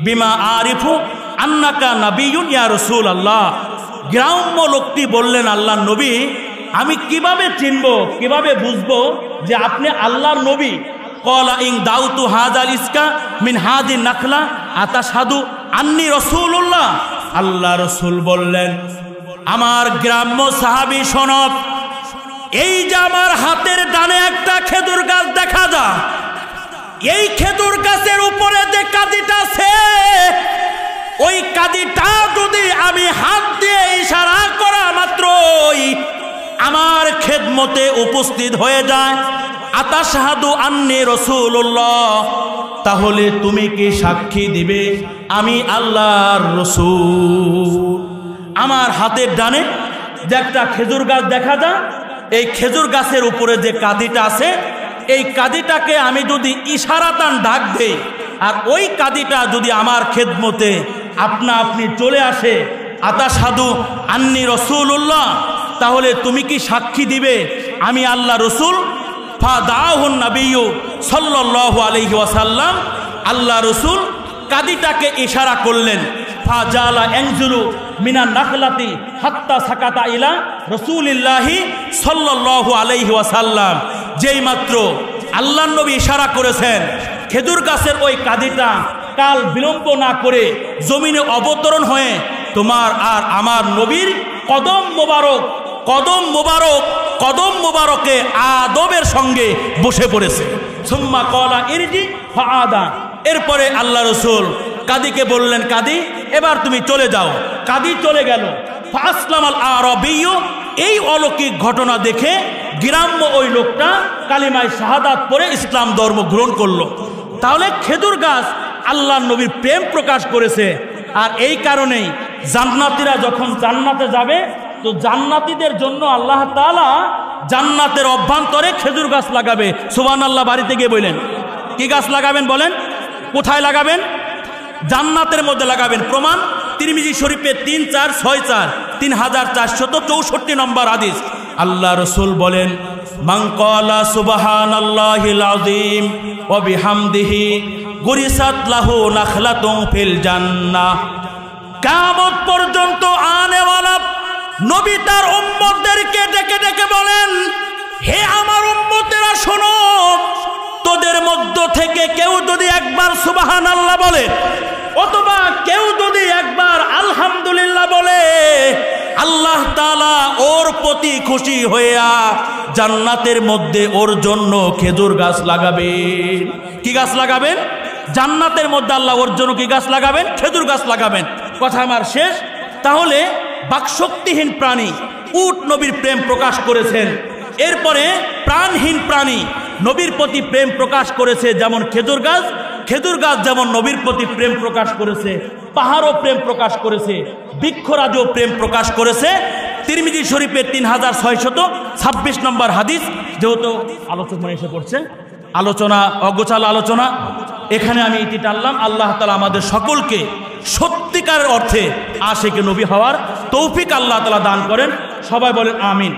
বিমা আরিফু আন্নাকা নবিয়্যুন ইয়া রাসূলুল্লাহ। গ্রাম্য লোকটি বললেন, আল্লাহর নবী, আমি কিভাবে চিনব, কিভাবে বুঝবো যে আপনি আল্লাহর নবী? ক্বালা ইন দাউতু হাযাল ইসকা মিন হাযি নাখলা আতাশহাদু আন্নী রাসূলুল্লাহ। আল্লাহ রাসূল বললেন, আমার গ্রাম্য সাহাবী শোনব, এই যে আমার হাতের ডানে একটা খেজুর গাছ দেখা যায়, এই খেজুর গাছের উপরে যে কাদিটা আছে, ওই কাদিটা যদি আমি হাত দিয়ে ইশারা করা মাত্রই আমার খেদমতে উপস্থিত হয়ে যায়, আতাশহাদু আন্নী রাসূলুল্লাহ, তাহলে তুমি কি সাক্ষী দিবে আমি আল্লাহর রাসূল? আমার হাতের ডানে যে একটা খেজুর গাছ দেখা যায়, এই খেজুর গাছের উপরে যে কাদিটা আছে, এই কাদিটাকে আমি যদি ইশারাতান ডাক দেই আর ওই কাদিটা যদি আমার খেদমতে আপনা আপনি চলে আসে, আতাশহাদু আন্নী রাসূলুল্লাহ, তাহলে তুমি কি সাক্ষী দিবে আমি আল্লাহ রসুল? ফাদাহুন নবিয়্যু সাল্লাল্লাহু আলাইহি ওয়াসাল্লাম। আল্লাহ রসুল কাদিটাকে ইশারা করলেন। ফাজালা এনজুলু মিনান নাখলাতি হাত্তা সাকাতা ইলা রাসূলিল্লাহি সাল্লাল্লাহু আলাইহি ওয়াসাল্লাম। যেই মাত্র আল্লাহর নবী ইশারা করেছেন খেজুর গাছের ওই কাঁদিটা কাল বিলম্ব না করে জমিনে অবতরণ হয়ে তোমার আর আমার নবীর কদম মোবারকে আদবের সঙ্গে বসে পড়েছে। সুম্মা ক্বালা ইরজি ফাআদা। এরপরে আল্লাহ রাসূল কাদিকে বললেন, কাদি এবার তুমি চলে যাও। কাদি চলে গেল। ফাসলামাল আরাবিয়্যু। এই অলৌকিক ঘটনা দেখে গ্রাম্য ওই লোকটা কালিমায় শাহাদাত পড়ে ইসলাম ধর্ম গ্রহণ করলো। তাহলে খেজুর গাছ আল্লাহর নবীর প্রেম প্রকাশ করেছে। আর এই কারণেই জান্নাতীরা যখন জান্নাতে যাবে তো জান্নাতীদের জন্য আল্লাহ তাআলা জান্নাতের অভ্যন্তরে খেজুর গাছ লাগাবে। সুবহানাল্লাহ। বাড়িতে গিয়ে বললেন কি গাছ লাগাবেন বলেন? কোথায় লাগাবেন? জান্নাতের মধ্যে লাগাবেন। প্রমাণ তিরমিজি শরীফে 3464 3464 নম্বর হাদিস। আল্লাহ রাসূল বলেন, মান ক্বালা সুবহানাল্লাহিল আযীম ওয়া বিহামদিহি গুরিসাত লাহু নাখলাতুন ফিল জান্নাহ। কিয়ামত পর্যন্ত আনেওয়ালা নবী তার উম্মতদেরকে ডেকে ডেকে বলেন, হে আমার উম্মতেরা শোনো, তোদের মধ্য থেকে কেউ যদি একবার সুবহানাল্লাহ বলে অথবা কেউ যদি একবার আলহামদুলিল্লাহ বলে, আল্লাহ তাআলা ওর প্রতি খুশি হইয়া জান্নাতের মধ্যে ওর জন্য খেজুর গাছ লাগাবেন। কি গাছ লাগাবেন? জান্নাতের মধ্যে আল্লাহ ওর জন্য কি গাছ লাগাবেন? খেজুর গাছ লাগাবেন। কথা আমার শেষ। তাহলে বাকশক্তিহীন প্রাণী উট নবীর প্রেম প্রকাশ করেছেন। এরপরে প্রাণহীন প্রাণী নবীর প্রতি প্রেম প্রকাশ করেছে যেমন খেজুর গাছ। খেজুর গাছ যেমন নবীর প্রতি প্রেম প্রকাশ করেছে, পাহাড়ও প্রেম প্রকাশ করেছে, বৃক্ষরাজও প্রেম প্রকাশ করেছে। তিরমিজি শরীফের 3626 নম্বর হাদিস। যেহেতু আলোচনা এসে পড়ছে, আলোচনা অগোছালো আলোচনা, এখানে আমি ইতি টানলাম। আল্লাহ তাআলা আমাদের সকলকে সত্যিকারের অর্থে আশিকে নবী হওয়ার তৌফিক আল্লাহ তাআলা দান করেন। সবাই বলেন আমিন।